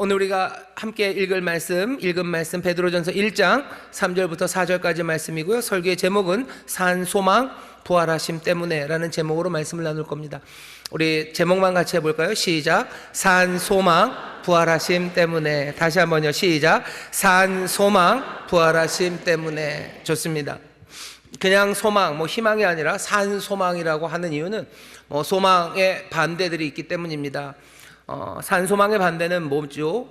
오늘 우리가 함께 읽은 말씀 베드로전서 1장 3절부터 4절까지 말씀이고요. 설교의 제목은 산 소망 부활하심 때문에 라는 제목으로 말씀을 나눌 겁니다. 우리 제목만 같이 해볼까요? 시작. 산 소망 부활하심 때문에. 다시 한번요. 시작. 산 소망 부활하심 때문에. 좋습니다. 그냥 소망, 희망이 아니라 산 소망이라고 하는 이유는 소망의 반대들이 있기 때문입니다. 산 소망의 반대는 뭐죠?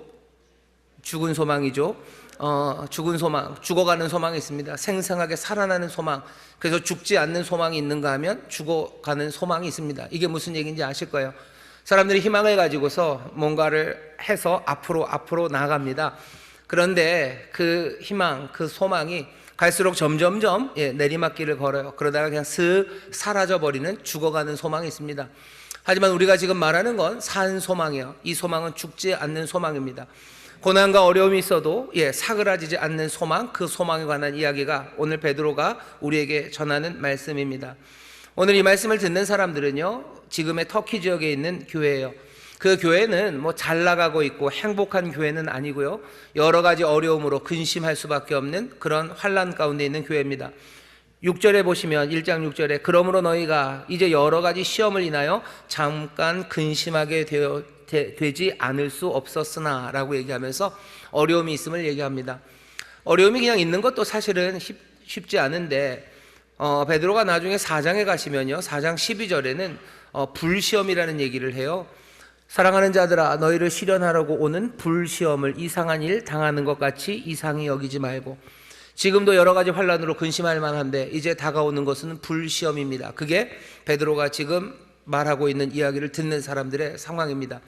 죽은 소망이죠. 죽은 소망, 죽어가는 소망이 있습니다. 생생하게 살아나는 소망. 그래서 죽지 않는 소망이 있는가 하면 죽어가는 소망이 있습니다. 이게 무슨 얘기인지 아실 거예요. 사람들이 희망을 가지고서 뭔가를 해서 앞으로 나아갑니다. 그런데 그 희망, 그 소망이 갈수록 점점점 내리막길을 걸어요. 그러다가 그냥 슥 사라져버리는 죽어가는 소망이 있습니다. 하지만 우리가 지금 말하는 건 산 소망이에요. 이 소망은 죽지 않는 소망입니다. 고난과 어려움이 있어도 사그라지지 않는 소망, 그 소망에 관한 이야기가 오늘 베드로가 우리에게 전하는 말씀입니다. 오늘 이 말씀을 듣는 사람들은요, 지금의 터키 지역에 있는 교회예요. 그 교회는 잘 나가고 있고 행복한 교회는 아니고요, 여러 가지 어려움으로 근심할 수밖에 없는 그런 환난 가운데 있는 교회입니다. 6절에 보시면 1장 6절에 그러므로 너희가 이제 여러 가지 시험을 인하여 잠깐 근심하게 되지 않을 수 없었으나 라고 얘기하면서 어려움이 있음을 얘기합니다. 어려움이 그냥 있는 것도 사실은 쉽지 않은데 베드로가 나중에 4장에 가시면요, 4장 12절에는 불시험이라는 얘기를 해요. 사랑하는 자들아, 너희를 시련하려고 오는 불시험을 이상한 일 당하는 것 같이 이상히 여기지 말고. 지금도 여러 가지 환난으로 근심할 만한데 이제 다가오는 것은 불시험입니다. 그게 베드로가 지금 말하고 있는 이야기를 듣는 사람들의 상황입니다.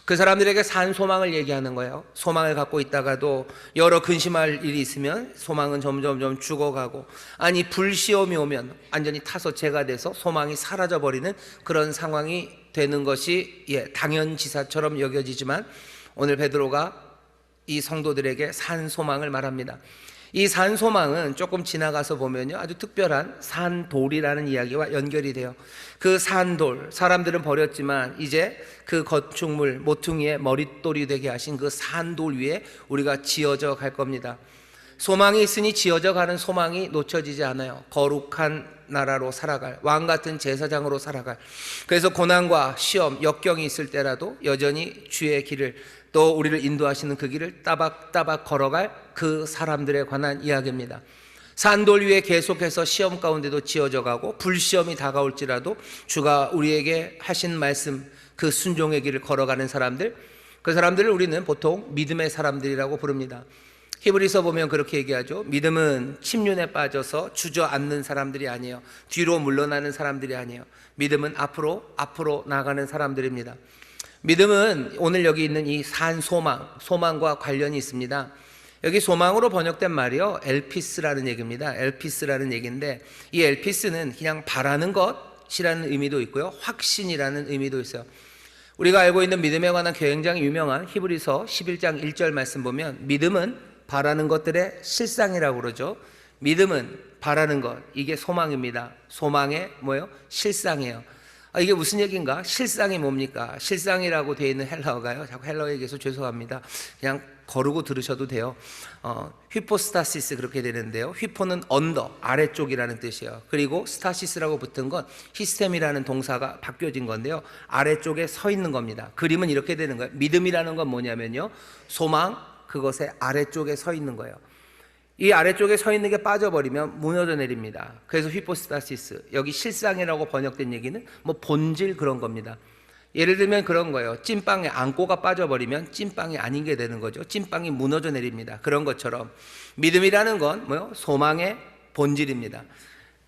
그 사람들에게 산 소망을 얘기하는 거예요. 소망을 갖고 있다가도 여러 근심할 일이 있으면 소망은 점점 죽어가고, 아니 불시험이 오면 완전히 타서 재가 돼서 소망이 사라져버리는 그런 상황이 되는 것이 당연지사처럼 여겨지지만 오늘 베드로가 이 성도들에게 산 소망을 말합니다. 이 산 소망은 조금 지나가서 보면요, 아주 특별한 산돌이라는 이야기와 연결이 돼요. 그 산돌, 사람들은 버렸지만 이제 그 건축물 모퉁이의 머릿돌이 되게 하신 그 산돌 위에 우리가 지어져 갈 겁니다. 소망이 있으니 지어져 가는 소망이 놓쳐지지 않아요. 거룩한 나라로 살아갈, 왕 같은 제사장으로 살아갈, 그래서 고난과 시험, 역경이 있을 때라도 여전히 주의 길을, 또 우리를 인도하시는 그 길을 따박따박 걸어갈 그 사람들에 관한 이야기입니다. 산돌 위에 계속해서 시험 가운데도 지어져 가고 불시험이 다가올지라도 주가 우리에게 하신 말씀, 그 순종의 길을 걸어가는 사람들, 그 사람들을 우리는 보통 믿음의 사람들이라고 부릅니다. 히브리서 보면 그렇게 얘기하죠. 믿음은 침륜에 빠져서 주저앉는 사람들이 아니에요. 뒤로 물러나는 사람들이 아니에요. 믿음은 앞으로 나가는 사람들입니다. 믿음은 오늘 여기 있는 이 산 소망과 관련이 있습니다. 여기 소망으로 번역된 말이요, 엘피스라는 얘기입니다. 엘피스라는 얘기인데, 이 엘피스는 그냥 바라는 것이라는 의미도 있고요, 확신이라는 의미도 있어요. 우리가 알고 있는 믿음에 관한 굉장히 유명한 히브리서 11장 1절 말씀 보면 믿음은 바라는 것들의 실상이라고 그러죠. 믿음은 바라는 것, 이게 소망입니다. 소망의 실상이에요. 이게 무슨 얘기인가? 실상이 뭡니까? 실상이라고 되어 있는 헬라어가요, 자꾸 헬라어 얘기해서 죄송합니다. 그냥 거르고 들으셔도 돼요. 휘포스타시스 그렇게 되는데요, 휘포는 언더, 아래쪽이라는 뜻이에요. 그리고 스타시스라고 붙은 건 히스템이라는 동사가 바뀌어진 건데요, 아래쪽에 서 있는 겁니다. 그림은 이렇게 되는 거예요. 믿음이라는 건 뭐냐면요, 소망, 그것의 아래쪽에 서 있는 거예요. 이 아래쪽에 서 있는 게 빠져버리면 무너져 내립니다. 그래서 휘포스타시스, 여기 실상이라고 번역된 얘기는 본질 그런 겁니다. 예를 들면 그런 거예요. 찐빵에 안고가 빠져버리면 찐빵이 아닌 게 되는 거죠. 찐빵이 무너져 내립니다. 그런 것처럼 믿음이라는 건 소망의 본질입니다.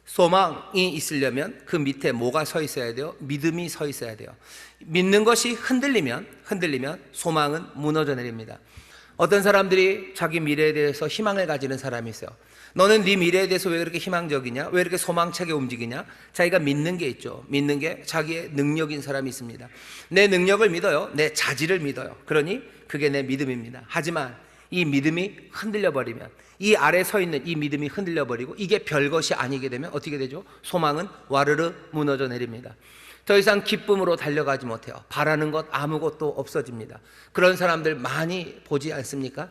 소망이 있으려면 그 밑에 뭐가 서 있어야 돼요? 믿음이 서 있어야 돼요. 믿는 것이 흔들리면 소망은 무너져 내립니다. 어떤 사람들이 자기 미래에 대해서 희망을 가지는 사람이 있어요. 너는 네 미래에 대해서 왜 그렇게 희망적이냐? 왜 이렇게 소망차게 움직이냐? 자기가 믿는 게 있죠. 믿는 게 자기의 능력인 사람이 있습니다. 내 능력을 믿어요. 내 자질을 믿어요. 그러니 그게 내 믿음입니다. 하지만 이 믿음이 흔들려 버리면, 이 아래 서 있는 이 믿음이 흔들려 버리고 이게 별것이 아니게 되면 어떻게 되죠? 소망은 와르르 무너져 내립니다. 더 이상 기쁨으로 달려가지 못해요. 바라는 것 아무것도 없어집니다. 그런 사람들 많이 보지 않습니까?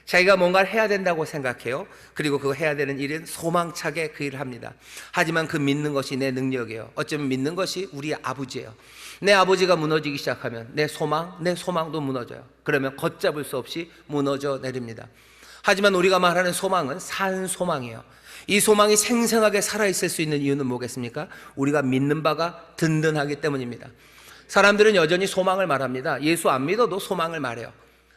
자기가 뭔가를 해야 된다고 생각해요. 그리고 그 해야 되는 일은 소망차게 그 일을 합니다. 하지만 그 믿는 것이 내 능력이에요. 어쩌면 믿는 것이 우리의 아버지예요. 내 아버지가 무너지기 시작하면 내 소망도 무너져요. 그러면 걷잡을 수 없이 무너져 내립니다. 하지만 우리가 말하는 소망은 산 소망이에요. 이 소망이 생생하게 살아있을 수 있는 이유는 뭐겠습니까? 우리가 믿는 바가 든든하기 때문입니다. 사람들은 여전히 소망을 말합니다. 예수 안 믿어도 소망을 말해요.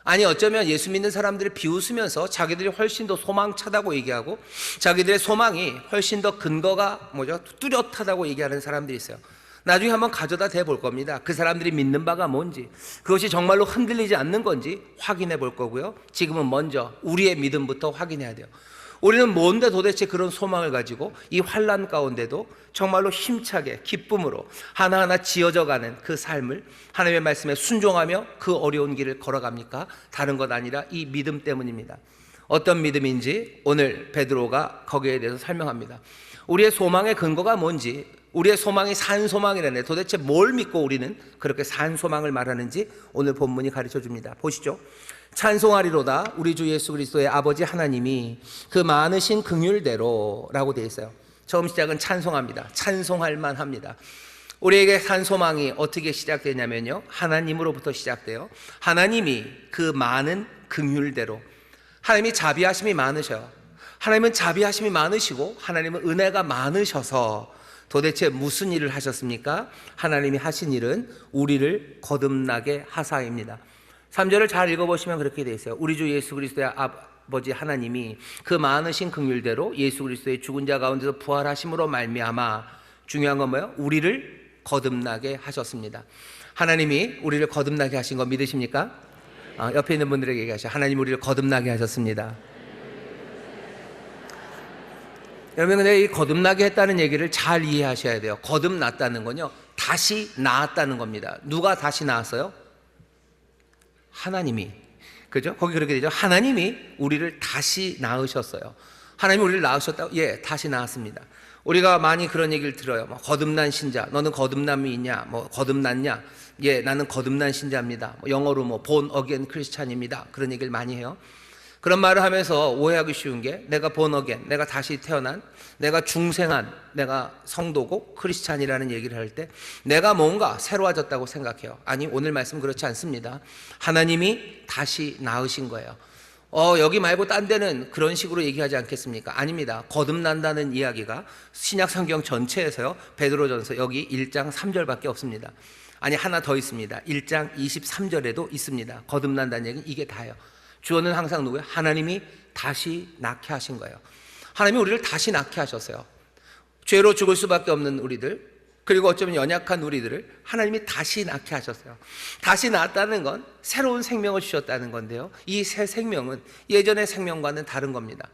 아니, 어쩌면 예수 믿는 사람들을 비웃으면서 자기들이 훨씬 더 소망차다고 얘기하고 자기들의 소망이 훨씬 더 근거가 뚜렷하다고 얘기하는 사람들이 있어요. 나중에 한번 가져다 대볼 겁니다. 그 사람들이 믿는 바가 뭔지, 그것이 정말로 흔들리지 않는 건지 확인해 볼 거고요. 지금은 먼저 우리의 믿음부터 확인해야 돼요. 우리는 뭔데 도대체 그런 소망을 가지고 이 환난 가운데도 정말로 힘차게 기쁨으로 하나하나 지어져가는 그 삶을 하나님의 말씀에 순종하며 그 어려운 길을 걸어갑니까? 다른 것 아니라 이 믿음 때문입니다. 어떤 믿음인지 오늘 베드로가 거기에 대해서 설명합니다. 우리의 소망의 근거가 뭔지, 우리의 소망이 산 소망이라네. 도대체 뭘 믿고 우리는 그렇게 산 소망을 말하는지 오늘 본문이 가르쳐 줍니다. 보시죠. 찬송하리로다 우리 주 예수 그리스도의 아버지 하나님이 그 많으신 긍휼대로 라고 되어 있어요. 처음 시작은 찬송합니다. 찬송할 만합니다. 우리에게 산 소망이 어떻게 시작되냐면요, 하나님으로부터 시작돼요. 하나님이 그 많은 긍휼대로, 하나님이 자비하심이 많으셔요. 하나님은 자비하심이 많으시고 하나님은 은혜가 많으셔서 도대체 무슨 일을 하셨습니까? 하나님이 하신 일은 우리를 거듭나게 하사입니다. 3절을 잘 읽어보시면 그렇게 되어 있어요. 우리 주 예수 그리스도의 아버지 하나님이 그 많으신 긍휼대로 예수 그리스도의 죽은 자 가운데서 부활하심으로 말미암아, 중요한 건 뭐예요? 우리를 거듭나게 하셨습니다. 하나님이 우리를 거듭나게 하신 거 믿으십니까? 옆에 있는 분들에게 얘기하셔. 하나님 우리를 거듭나게 하셨습니다. 여러분, 근데 이 거듭나게 했다는 얘기를 잘 이해하셔야 돼요. 거듭났다는 건요, 다시 나았다는 겁니다. 누가 다시 나았어요? 하나님이. 그죠? 거기 그렇게 되죠. 하나님이 우리를 다시 낳으셨어요. 하나님이 우리를 낳으셨다고? 예, 다시 낳았습니다. 우리가 많이 그런 얘기를 들어요. 거듭난 신자, 너는 거듭남이 있냐? 거듭났냐? 예, 나는 거듭난 신자입니다. 영어로 born again 크리스찬입니다. 그런 얘기를 많이 해요. 그런 말을 하면서 오해하기 쉬운 게, 내가 born again, 내가 다시 태어난, 내가 중생한, 내가 성도고 크리스찬이라는 얘기를 할 때 내가 뭔가 새로워졌다고 생각해요. 아니, 오늘 말씀은 그렇지 않습니다. 하나님이 다시 낳으신 거예요. 여기 말고 딴 데는 그런 식으로 얘기하지 않겠습니까? 아닙니다. 거듭난다는 이야기가 신약 성경 전체에서요, 베드로전서 여기 1장 3절밖에 없습니다. 아니, 하나 더 있습니다. 1장 23절에도 있습니다. 거듭난다는 얘기는 이게 다예요. 주어는 항상 누구예요? 하나님이 다시 낳게 하신 거예요. 하나님이 우리를 다시 낳게 하셨어요. 죄로 죽을 수밖에 없는 우리들, 그리고 어쩌면 연약한 우리들을 하나님이 다시 낳게 하셨어요. 다시 낳았다는 건 새로운 생명을 주셨다는 건데요, 이 새 생명은 예전의 생명과는 다른 겁니다.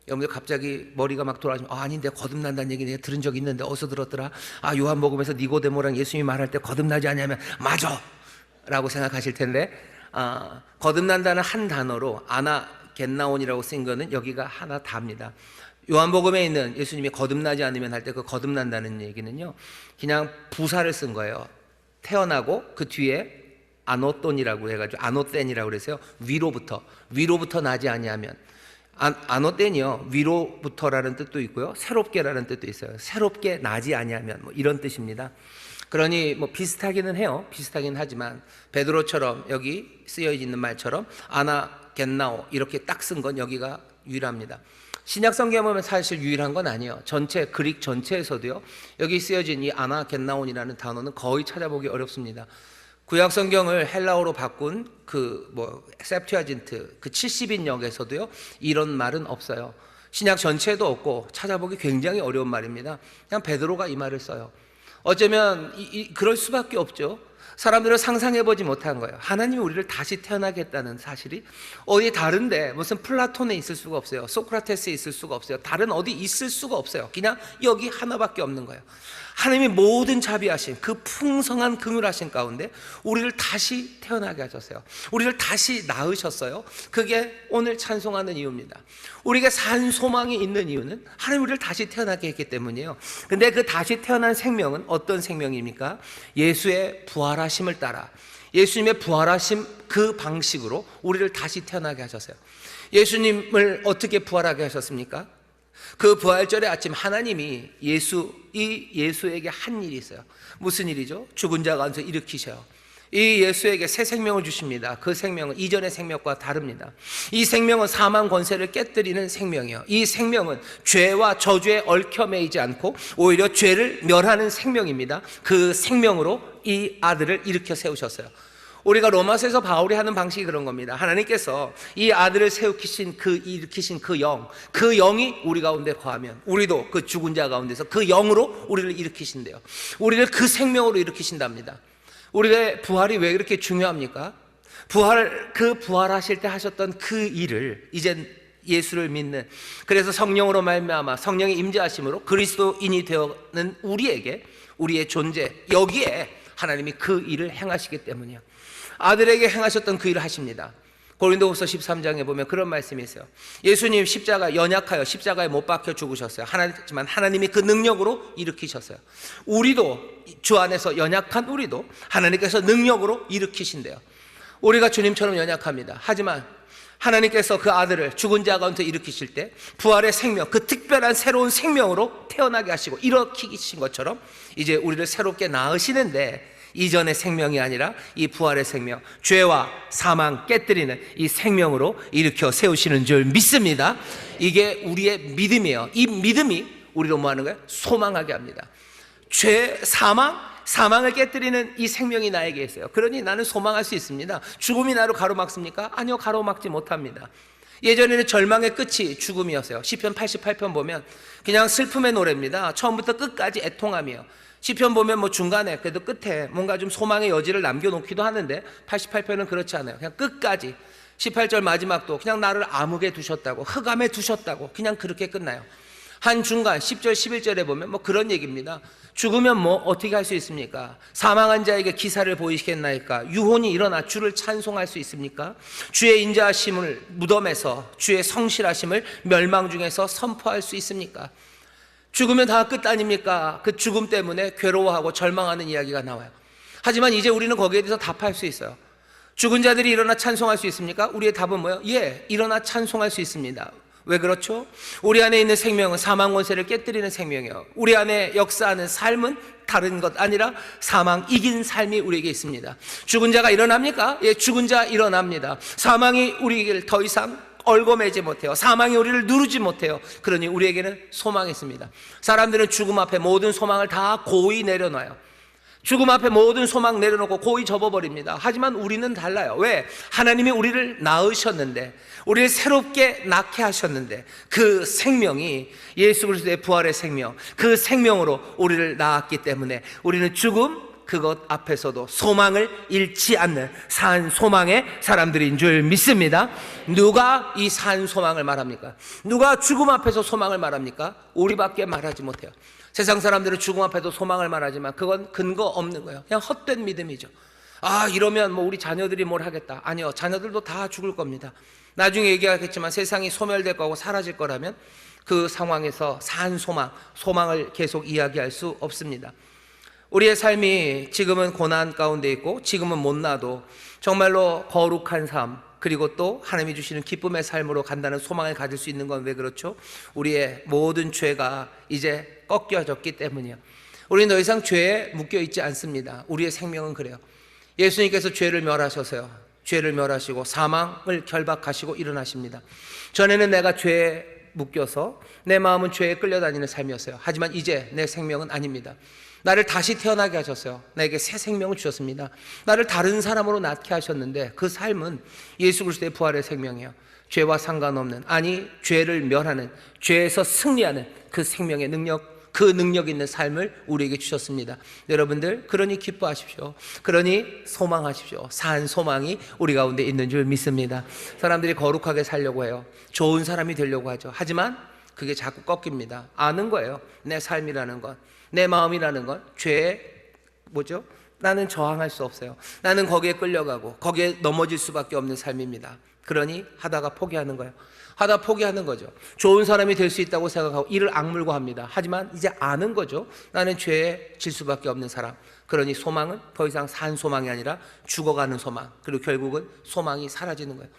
여러분들 갑자기 머리가 막 돌아가시면, 아닌데 거듭난다는 얘기 내가 들은 적 있는데 어디서 들었더라? 요한복음에서 니고데모랑 예수님이 말할 때 거듭나지 않냐면 맞아! 라고 생각하실 텐데, 거듭난다는 한 단어로 아나겟나온이라고 쓴 거는 여기가 하나 다입니다. 요한복음에 있는 예수님이 거듭나지 않으면 할 때 그 거듭난다는 얘기는요, 그냥 부사를 쓴 거예요. 태어나고 그 뒤에 아노돈이라고 해가지고 아노땐이라고 그래서요, 위로부터 나지 아니하면. 아노땐이요, 위로부터라는 뜻도 있고요, 새롭게라는 뜻도 있어요. 새롭게 나지 아니하면, 이런 뜻입니다. 그러니 비슷하기는 해요. 비슷하긴 하지만 베드로처럼 여기 쓰여 있는 말처럼 아나겟나오 이렇게 딱 쓴 건 여기가 유일합니다. 신약 성경에 보면 사실 유일한 건 아니에요. 전체 그릭 전체에서도요, 여기 쓰여진 이 아나겟나온이라는 단어는 거의 찾아보기 어렵습니다. 구약 성경을 헬라어로 바꾼 셉투아진트 그 70인역에서도요 이런 말은 없어요. 신약 전체에도 없고 찾아보기 굉장히 어려운 말입니다. 그냥 베드로가 이 말을 써요. 어쩌면 그럴 수밖에 없죠. 사람들은 상상해보지 못한 거예요. 하나님이 우리를 다시 태어나게 했다는 사실이 어디 다른데, 무슨 플라톤에 있을 수가 없어요. 소크라테스에 있을 수가 없어요. 다른 어디 있을 수가 없어요. 그냥 여기 하나밖에 없는 거예요. 하나님이 모든 자비하신 그 풍성한 긍휼하신 가운데 우리를 다시 태어나게 하셨어요. 우리를 다시 낳으셨어요. 그게 오늘 찬송하는 이유입니다. 우리가 산 소망이 있는 이유는 하나님 우리를 다시 태어나게 했기 때문이에요. 근데 그 다시 태어난 생명은 어떤 생명입니까? 예수의 부활하심을 따라 예수님의 부활하심 그 방식으로 우리를 다시 태어나게 하셨어요. 예수님을 어떻게 부활하게 하셨습니까? 그 부활절의 아침 하나님이 예수에게 한 일이 있어요. 무슨 일이죠? 죽은 자 가운데서 일으키셔요. 이 예수에게 새 생명을 주십니다. 그 생명은 이전의 생명과 다릅니다. 이 생명은 사망 권세를 깨뜨리는 생명이에요. 이 생명은 죄와 저주에 얽혀매이지 않고 오히려 죄를 멸하는 생명입니다. 그 생명으로 이 아들을 일으켜 세우셨어요. 우리가 로마서에서 바울이 하는 방식이 그런 겁니다. 하나님께서 이 아들을 일으키신 그 영이 우리 가운데 거하면 우리도 그 죽은 자 가운데서 그 영으로 우리를 일으키신대요. 우리를 그 생명으로 일으키신답니다. 우리의 부활이 왜 그렇게 중요합니까? 부활하실 때 하셨던 그 일을 이젠 예수를 믿는, 그래서 성령으로 말미암아 성령의 임재하심으로 그리스도인이 되어는 우리에게 우리의 존재 여기에 하나님이 그 일을 행하시기 때문이에요. 아들에게 행하셨던 그 일을 하십니다. 고린도후서 13장에 보면 그런 말씀이 있어요. 예수님 연약하여 십자가에 못 박혀 죽으셨어요. 하지만 하나님이 그 능력으로 일으키셨어요. 우리도 주 안에서 연약한 우리도 하나님께서 능력으로 일으키신대요. 우리가 주님처럼 연약합니다. 하지만 하나님께서 그 아들을 죽은 자 가운데 일으키실 때 부활의 생명, 그 특별한 새로운 생명으로 태어나게 하시고 일으키신 것처럼 이제 우리를 새롭게 낳으시는데 이전의 생명이 아니라 이 부활의 생명, 죄와 사망 깨뜨리는 이 생명으로 일으켜 세우시는 줄 믿습니다. 이게 우리의 믿음이에요. 이 믿음이 우리로 뭐 하는 거예요? 소망하게 합니다. 사망을 깨뜨리는 이 생명이 나에게 있어요. 그러니 나는 소망할 수 있습니다. 죽음이 나를 가로막습니까? 아니요, 가로막지 못합니다. 예전에는 절망의 끝이 죽음이었어요. 시편 88편 보면 그냥 슬픔의 노래입니다. 처음부터 끝까지 애통함이에요. 시편 보면 뭐 중간에 그래도 끝에 뭔가 좀 소망의 여지를 남겨놓기도 하는데 88편은 그렇지 않아요. 그냥 끝까지 18절 마지막도 그냥 나를 암흑에 두셨다고, 흑암에 두셨다고 그냥 그렇게 끝나요. 한 중간 10절 11절에 보면 뭐 그런 얘기입니다. 죽으면 뭐 어떻게 할 수 있습니까? 사망한 자에게 기사를 보이시겠나이까? 유혼이 일어나 주를 찬송할 수 있습니까? 주의 인자하심을 무덤에서, 주의 성실하심을 멸망 중에서 선포할 수 있습니까? 죽으면 다 끝 아닙니까? 그 죽음 때문에 괴로워하고 절망하는 이야기가 나와요. 하지만 이제 우리는 거기에 대해서 답할 수 있어요. 죽은 자들이 일어나 찬송할 수 있습니까? 우리의 답은 뭐예요? 예, 일어나 찬송할 수 있습니다. 왜 그렇죠? 우리 안에 있는 생명은 사망 권세를 깨뜨리는 생명이에요. 우리 안에 역사하는 삶은 다른 것 아니라 사망 이긴 삶이 우리에게 있습니다. 죽은 자가 일어납니까? 예, 죽은 자 일어납니다. 사망이 우리를 더 이상 얽어매지 못해요. 사망이 우리를 누르지 못해요. 그러니 우리에게는 소망이 있습니다. 사람들은 죽음 앞에 모든 소망을 다 고이 내려놔요. 죽음 앞에 모든 소망 내려놓고 고이 접어버립니다. 하지만 우리는 달라요. 왜? 하나님이 우리를 낳으셨는데, 우리를 새롭게 낳게 하셨는데, 그 생명이 예수 그리스도의 부활의 생명, 그 생명으로 우리를 낳았기 때문에 우리는 죽음 그것 앞에서도 소망을 잃지 않는 산 소망의 사람들인 줄 믿습니다. 누가 이 산 소망을 말합니까? 누가 죽음 앞에서 소망을 말합니까? 우리밖에 말하지 못해요. 세상 사람들은 죽음 앞에도 소망을 말하지만 그건 근거 없는 거예요. 그냥 헛된 믿음이죠. 아, 이러면 뭐 우리 자녀들이 뭘 하겠다. 아니요, 자녀들도 다 죽을 겁니다. 나중에 얘기하겠지만 세상이 소멸될 거고 사라질 거라면 그 상황에서 산 소망을 계속 이야기할 수 없습니다. 우리의 삶이 지금은 고난 가운데 있고 지금은 못나도 정말로 거룩한 삶, 그리고 또 하나님이 주시는 기쁨의 삶으로 간다는 소망을 가질 수 있는 건 왜 그렇죠? 우리의 모든 죄가 이제 꺾여졌기 때문이에요. 우리는 더 이상 죄에 묶여 있지 않습니다. 우리의 생명은 그래요. 예수님께서 죄를 멸하셔서요, 죄를 멸하시고 사망을 결박하시고 일어나십니다. 전에는 내가 죄에 묶여서 내 마음은 죄에 끌려다니는 삶이었어요. 하지만 이제 내 생명은 아닙니다. 나를 다시 태어나게 하셨어요. 나에게 새 생명을 주셨습니다. 나를 다른 사람으로 낳게 하셨는데 그 삶은 예수 그리스도의 부활의 생명이에요. 죄와 상관없는, 아니 죄를 멸하는, 죄에서 승리하는 그 생명의 능력, 그 능력 있는 삶을 우리에게 주셨습니다. 여러분들, 그러니 기뻐하십시오. 그러니 소망하십시오. 산 소망이 우리 가운데 있는 줄 믿습니다. 사람들이 거룩하게 살려고 해요. 좋은 사람이 되려고 하죠. 하지만 그게 자꾸 꺾입니다. 아는 거예요. 내 삶이라는 건, 내 마음이라는 건 죄에 뭐죠? 나는 저항할 수 없어요. 나는 거기에 끌려가고 거기에 넘어질 수밖에 없는 삶입니다. 그러니 하다가 포기하는 거예요. 하다 포기하는 거죠. 좋은 사람이 될 수 있다고 생각하고 이를 악물고 합니다. 하지만 이제 아는 거죠. 나는 죄에 질 수밖에 없는 사람. 그러니 소망은 더 이상 산 소망이 아니라 죽어가는 소망, 그리고 결국은 소망이 사라지는 거예요.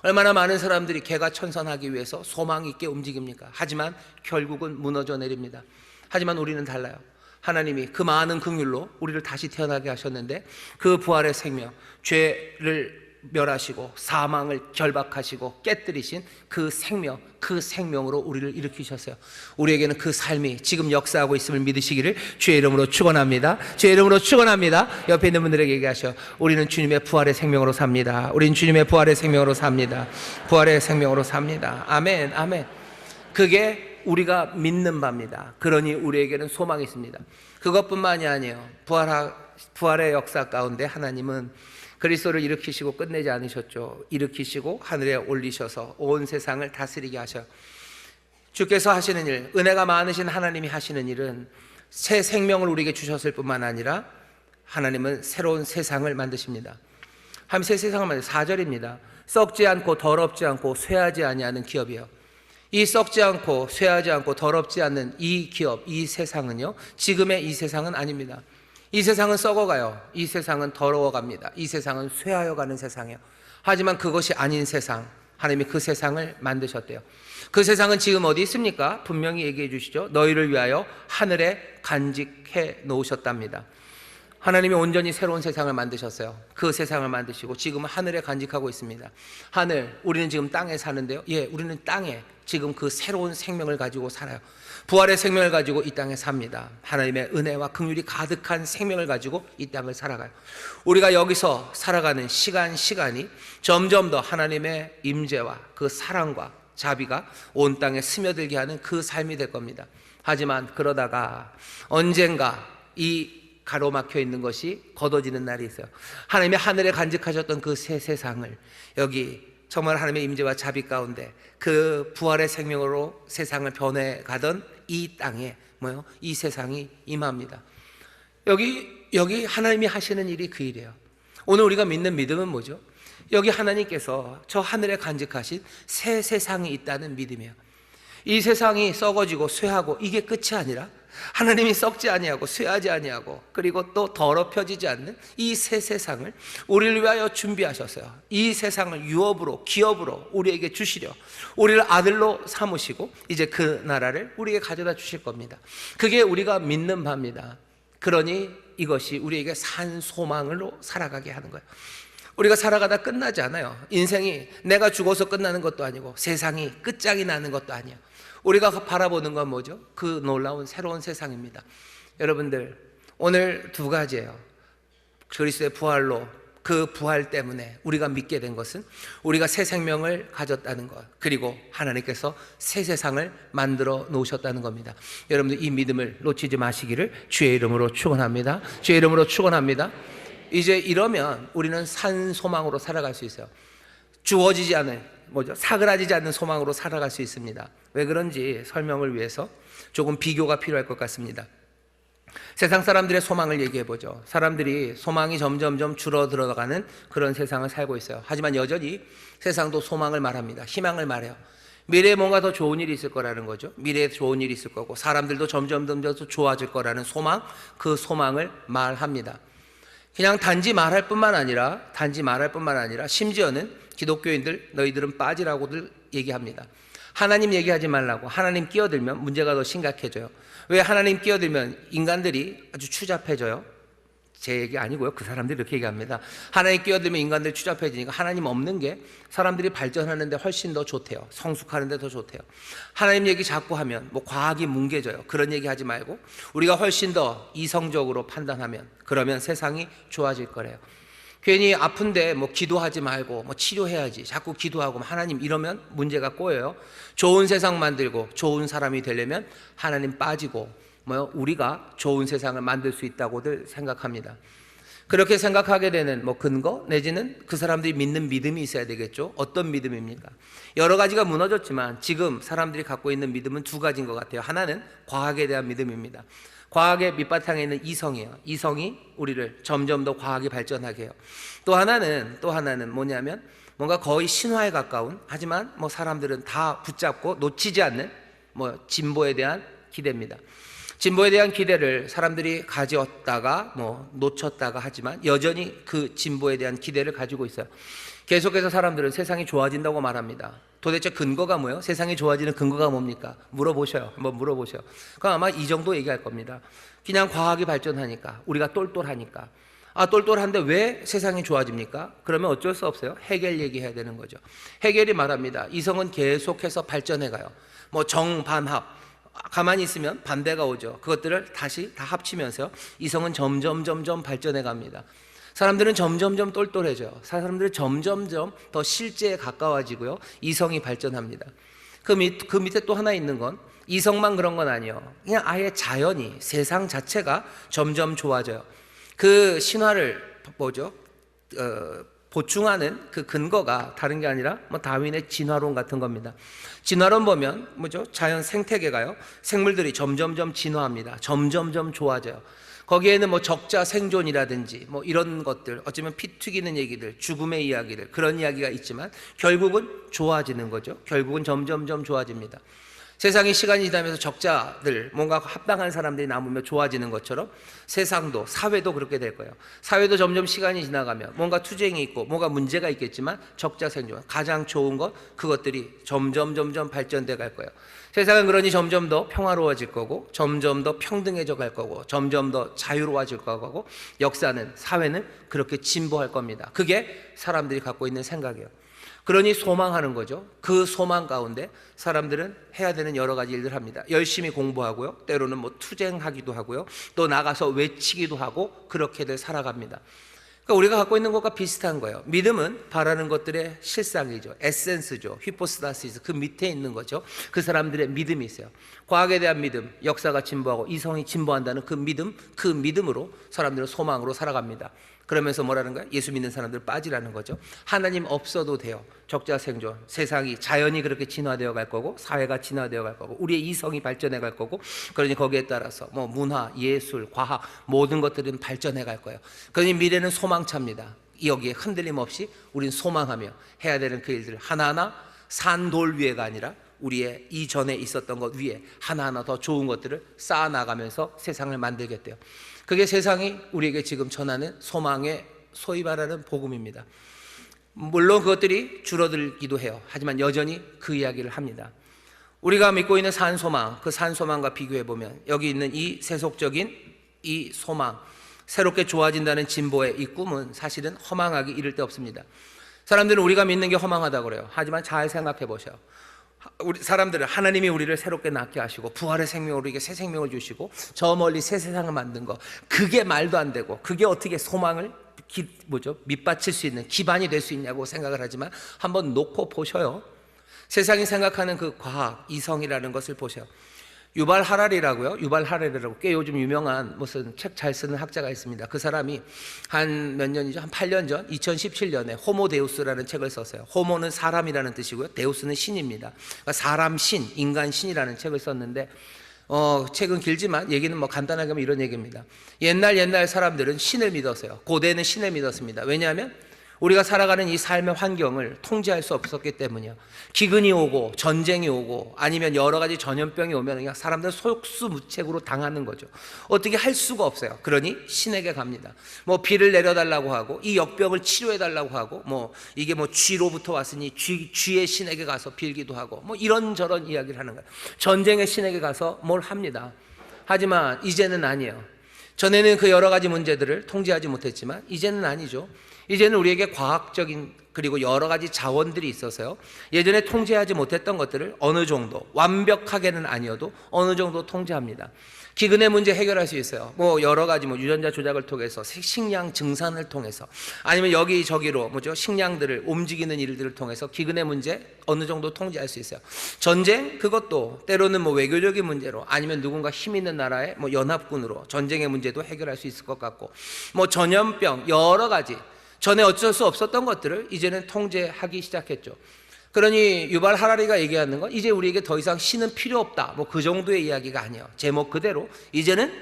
얼마나 많은 사람들이 개가천선하기 위해서 소망 있게 움직입니까? 하지만 결국은 무너져 내립니다. 하지만 우리는 달라요. 하나님이 그 많은 긍휼로 우리를 다시 태어나게 하셨는데 그 부활의 생명, 죄를 멸하시고 사망을 결박하시고 깨뜨리신 그 생명, 그 생명으로 우리를 일으키셨어요. 우리에게는 그 삶이 지금 역사하고 있음을 믿으시기를 주의 이름으로 축원합니다. 주의 이름으로 축원합니다. 옆에 있는 분들에게 얘기하셔. 우리는 주님의 부활의 생명으로 삽니다. 우리는 주님의 부활의 생명으로 삽니다. 부활의 생명으로 삽니다. 아멘, 아멘. 그게 우리가 믿는 바입니다. 그러니 우리에게는 소망이 있습니다. 그것뿐만이 아니에요. 부활의 역사 가운데 하나님은 그리스도를 일으키시고 끝내지 않으셨죠. 일으키시고 하늘에 올리셔서 온 세상을 다스리게 하셔요. 주께서 하시는 일, 은혜가 많으신 하나님이 하시는 일은 새 생명을 우리에게 주셨을 뿐만 아니라 하나님은 새로운 세상을 만드십니다. 하나님 새 세상을 만드세요. 4절입니다. 썩지 않고 더럽지 않고 쇠하지 아니하는 기업이요. 이 썩지 않고 쇠하지 않고 더럽지 않는 이 기업, 이 세상은요, 지금의 이 세상은 아닙니다. 이 세상은 썩어가요. 이 세상은 더러워갑니다. 이 세상은 쇠하여가는 세상이에요. 하지만 그것이 아닌 세상, 하나님이 그 세상을 만드셨대요. 그 세상은 지금 어디 있습니까? 분명히 얘기해 주시죠. 너희를 위하여 하늘에 간직해 놓으셨답니다. 하나님이 온전히 새로운 세상을 만드셨어요. 그 세상을 만드시고 지금은 하늘에 간직하고 있습니다. 하늘, 우리는 지금 땅에 사는데요. 예, 우리는 땅에 지금 그 새로운 생명을 가지고 살아요. 부활의 생명을 가지고 이 땅에 삽니다. 하나님의 은혜와 긍휼이 가득한 생명을 가지고 이 땅을 살아가요. 우리가 여기서 살아가는 시간이 점점 더 하나님의 임재와 그 사랑과 자비가 온 땅에 스며들게 하는 그 삶이 될 겁니다. 하지만 그러다가 언젠가 이 가로막혀 있는 것이 걷어지는 날이 있어요. 하나님이 하늘에 간직하셨던 그 새 세상을 여기 정말 하나님의 임재와 자비 가운데 그 부활의 생명으로 세상을 변해가던 이 땅에 이 세상이 임합니다. 여기 하나님이 하시는 일이 그 일이에요. 오늘 우리가 믿는 믿음은 뭐죠? 여기 하나님께서 저 하늘에 간직하신 새 세상이 있다는 믿음이에요. 이 세상이 썩어지고 쇠하고 이게 끝이 아니라 하나님이 썩지 아니하고 쇠하지 아니하고 그리고 또 더럽혀지지 않는 이 새 세상을 우리를 위하여 준비하셨어요. 이 세상을 유업으로 기업으로 우리에게 주시려 우리를 아들로 삼으시고 이제 그 나라를 우리에게 가져다 주실 겁니다. 그게 우리가 믿는 바입니다. 그러니 이것이 우리에게 산 소망으로 살아가게 하는 거예요. 우리가 살아가다 끝나지 않아요. 인생이 내가 죽어서 끝나는 것도 아니고 세상이 끝장이 나는 것도 아니에요. 우리가 바라보는 건 뭐죠? 그 놀라운 새로운 세상입니다. 여러분들, 오늘 두 가지예요. 그리스도의 부활로, 그 부활 때문에 우리가 믿게 된 것은 우리가 새 생명을 가졌다는 것, 그리고 하나님께서 새 세상을 만들어 놓으셨다는 겁니다. 여러분들 이 믿음을 놓치지 마시기를 주의 이름으로 축원합니다. 주의 이름으로 축원합니다. 이제 이러면 우리는 산 소망으로 살아갈 수 있어요. 주어지지 않은 사그라지지 않는 소망으로 살아갈 수 있습니다. 왜 그런지 설명을 위해서 조금 비교가 필요할 것 같습니다. 세상 사람들의 소망을 얘기해 보죠. 사람들이 소망이 점점점 줄어들어가는 그런 세상을 살고 있어요. 하지만 여전히 세상도 소망을 말합니다. 희망을 말해요. 미래에 뭔가 더 좋은 일이 있을 거라는 거죠. 미래에 좋은 일이 있을 거고 사람들도 점점 더 좋아질 거라는 소망, 그 소망을 말합니다. 그냥 단지 말할 뿐만 아니라 심지어는 기독교인들 너희들은 빠지라고들 얘기합니다. 하나님 얘기하지 말라고. 하나님 끼어들면 문제가 더 심각해져요. 왜 하나님 끼어들면 인간들이 아주 추잡해져요? 제 얘기 아니고요. 그 사람들이 이렇게 얘기합니다. 하나님 끼어들면 인간들이 추잡해지니까 하나님 없는 게 사람들이 발전하는데 훨씬 더 좋대요. 성숙하는데 더 좋대요. 하나님 얘기 자꾸 하면 과학이 뭉개져요. 그런 얘기 하지 말고 우리가 훨씬 더 이성적으로 판단하면 그러면 세상이 좋아질 거래요. 괜히 아픈데 기도하지 말고 치료해야지 자꾸 기도하고 하나님 이러면 문제가 꼬여요. 좋은 세상 만들고 좋은 사람이 되려면 하나님 빠지고 우리가 좋은 세상을 만들 수 있다고들 생각합니다. 그렇게 생각하게 되는 뭐 근거 내지는 그 사람들이 믿는 믿음이 있어야 되겠죠. 어떤 믿음입니까? 여러 가지가 무너졌지만 지금 사람들이 갖고 있는 믿음은 두 가지인 것 같아요. 하나는 과학에 대한 믿음입니다. 과학의 밑바탕에 있는 이성이에요. 이성이 우리를 점점 더 과학이 발전하게 해요. 또 하나는 뭐냐면 뭔가 거의 신화에 가까운, 하지만 뭐 사람들은 다 붙잡고 놓치지 않는 뭐 진보에 대한 기대입니다. 진보에 대한 기대를 사람들이 가졌다가 뭐 놓쳤다가 하지만 여전히 그 진보에 대한 기대를 가지고 있어요. 계속해서 사람들은 세상이 좋아진다고 말합니다. 도대체 근거가 뭐예요? 세상이 좋아지는 근거가 뭡니까? 물어보셔요. 한번 물어보셔요. 그럼 아마 이 정도 얘기할 겁니다. 그냥 과학이 발전하니까, 우리가 똘똘하니까. 똘똘한데 왜 세상이 좋아집니까? 그러면 어쩔 수 없어요. 해겔 얘기해야 되는 거죠. 해겔이 말합니다. 이성은 계속해서 발전해가요. 뭐 정반합, 가만히 있으면 반대가 오죠. 그것들을 다시 다 합치면서 이성은 점점 발전해 갑니다. 사람들은 점점 똘똘해져요. 사람들은 점점 더 실제에 가까워지고요. 이성이 발전합니다. 그 밑에 또 하나 있는 건 이성만 그런 건 아니에요. 그냥 아예 자연이, 세상 자체가 점점 좋아져요. 그 신화를 보충하는 그 근거가 다른 게 아니라 뭐 다윈의 진화론 같은 겁니다. 진화론 보면 자연 생태계가요, 생물들이 점점 진화합니다. 점점 좋아져요. 거기에는 뭐 적자 생존이라든지 뭐 이런 것들, 어쩌면 피 튀기는 얘기들, 죽음의 이야기들, 그런 이야기가 있지만 결국은 좋아지는 거죠. 결국은 점점 좋아집니다. 세상이 시간이 지나면서 적자들, 뭔가 합당한 사람들이 남으면 좋아지는 것처럼 세상도, 사회도 그렇게 될 거예요. 사회도 점점 시간이 지나가면 뭔가 투쟁이 있고 뭔가 문제가 있겠지만 적자 생존, 가장 좋은 것, 그것들이 점점 발전돼 갈 거예요. 세상은 그러니 점점 더 평화로워질 거고, 점점 더 평등해져 갈 거고, 점점 더 자유로워질 거고, 역사는, 사회는 그렇게 진보할 겁니다. 그게 사람들이 갖고 있는 생각이에요. 그러니 소망하는 거죠. 그 소망 가운데 사람들은 해야 되는 여러 가지 일들을 합니다. 열심히 공부하고요, 때로는 뭐 투쟁하기도 하고요, 또 나가서 외치기도 하고, 그렇게들 살아갑니다. 그러니까 우리가 갖고 있는 것과 비슷한 거예요. 믿음은 바라는 것들의 실상이죠. 에센스죠. 히포스타시스, 그 밑에 있는 거죠. 그 사람들의 믿음이 있어요. 과학에 대한 믿음, 역사가 진보하고 이성이 진보한다는 그 믿음, 그 믿음으로 사람들은 소망으로 살아갑니다. 그러면서 뭐라는 거야? 예수 믿는 사람들 빠지라는 거죠. 하나님 없어도 돼요. 적자 생존, 세상이, 자연이 그렇게 진화되어 갈 거고, 사회가 진화되어 갈 거고, 우리의 이성이 발전해 갈 거고, 그러니 거기에 따라서 뭐 문화, 예술, 과학, 모든 것들은 발전해 갈 거예요. 그러니 미래는 소망차입니다. 여기에 흔들림 없이 우린 소망하며 해야 되는 그 일들 하나하나 산돌 위에가 아니라 우리의 이전에 있었던 것 위에 하나하나 더 좋은 것들을 쌓아나가면서 세상을 만들겠대요. 그게 세상이 우리에게 지금 전하는 소망의, 소위 말하는 복음입니다. 물론 그것들이 줄어들기도 해요. 하지만 여전히 그 이야기를 합니다. 우리가 믿고 있는 산소망, 그 산소망과 비교해보면 여기 있는 이 세속적인 이 소망, 새롭게 좋아진다는 진보의 이 꿈은 사실은 허망하기 이를 데 없습니다. 사람들은 우리가 믿는 게 허망하다고 그래요. 하지만 잘 생각해 보세요. 우리 사람들은 하나님이 우리를 새롭게 낳게 하시고 부활의 생명으로 우리에게 새 생명을 주시고 저 멀리 새 세상을 만든 거, 그게 말도 안 되고 그게 어떻게 소망을 밑받칠 수 있는 기반이 될 수 있냐고 생각을 하지만 한번 놓고 보셔요. 세상이 생각하는 그 과학, 이성이라는 것을 보세요. 유발 하라리라고요. 유발 하라리라고 꽤 요즘 유명한 무슨 책 잘 쓰는 학자가 있습니다. 그 사람이 한 몇 년이죠? 한 8년 전 2017년에 호모 데우스라는 책을 썼어요. 호모는 사람이라는 뜻이고요, 데우스는 신입니다. 그러니까 사람 신, 인간 신이라는 책을 썼는데 책은 길지만 얘기는 뭐 간단하게 하면 이런 얘기입니다. 옛날 사람들은 신을 믿었어요. 고대는 신을 믿었습니다. 왜냐하면 우리가 살아가는 이 삶의 환경을 통제할 수 없었기 때문이요. 기근이 오고 전쟁이 오고 아니면 여러 가지 전염병이 오면 그냥 사람들은 속수무책으로 당하는 거죠. 어떻게 할 수가 없어요. 그러니 신에게 갑니다. 뭐 비를 내려달라고 하고 이 역병을 치료해달라고 하고 뭐 이게 뭐 쥐로부터 왔으니 쥐의 신에게 가서 빌기도 하고 뭐 이런저런 이야기를 하는 거예요. 전쟁의 신에게 가서 뭘 합니다. 하지만 이제는 아니에요. 전에는 그 여러 가지 문제들을 통제하지 못했지만 이제는 아니죠. 이제는 우리에게 과학적인 그리고 여러 가지 자원들이 있어서요, 예전에 통제하지 못했던 것들을 어느 정도, 완벽하게는 아니어도 어느 정도 통제합니다. 기근의 문제 해결할 수 있어요. 뭐 여러 가지 유전자 조작을 통해서, 식량 증산을 통해서, 아니면 여기저기로 식량들을 움직이는 일들을 통해서 기근의 문제 어느 정도 통제할 수 있어요. 전쟁, 그것도 때로는 외교적인 문제로, 아니면 누군가 힘 있는 나라의 연합군으로 전쟁의 문제도 해결할 수 있을 것 같고, 전염병, 여러 가지 전에 어쩔 수 없었던 것들을 이제는 통제하기 시작했죠. 그러니 유발 하라리가 얘기하는 건 이제 우리에게 더 이상 신은 필요 없다, 그 정도의 이야기가 아니에요. 제목 그대로 이제는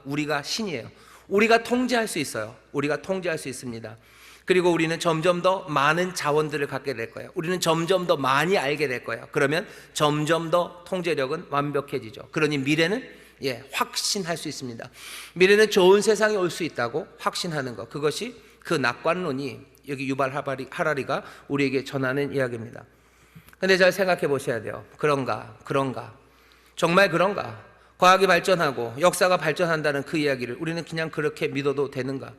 우리가 신이에요. 우리가 통제할 수 있어요. 우리가 통제할 수 있습니다. 그리고 우리는 점점 더 많은 자원들을 갖게 될 거예요. 우리는 점점 더 많이 알게 될 거예요. 그러면 점점 더 통제력은 완벽해지죠. 그러니 미래는 확신할 수 있습니다. 미래는 좋은 세상이 올 수 있다고 확신하는 것, 그것이 그 낙관론이 여기 유발 하라리가 우리에게 전하는 이야기입니다. 근데 잘 생각해 보셔야 돼요. 그런가? 정말 그런가? 과학이 발전하고 역사가 발전한다는 그 이야기를 우리는 그냥 그렇게 믿어도 되는가?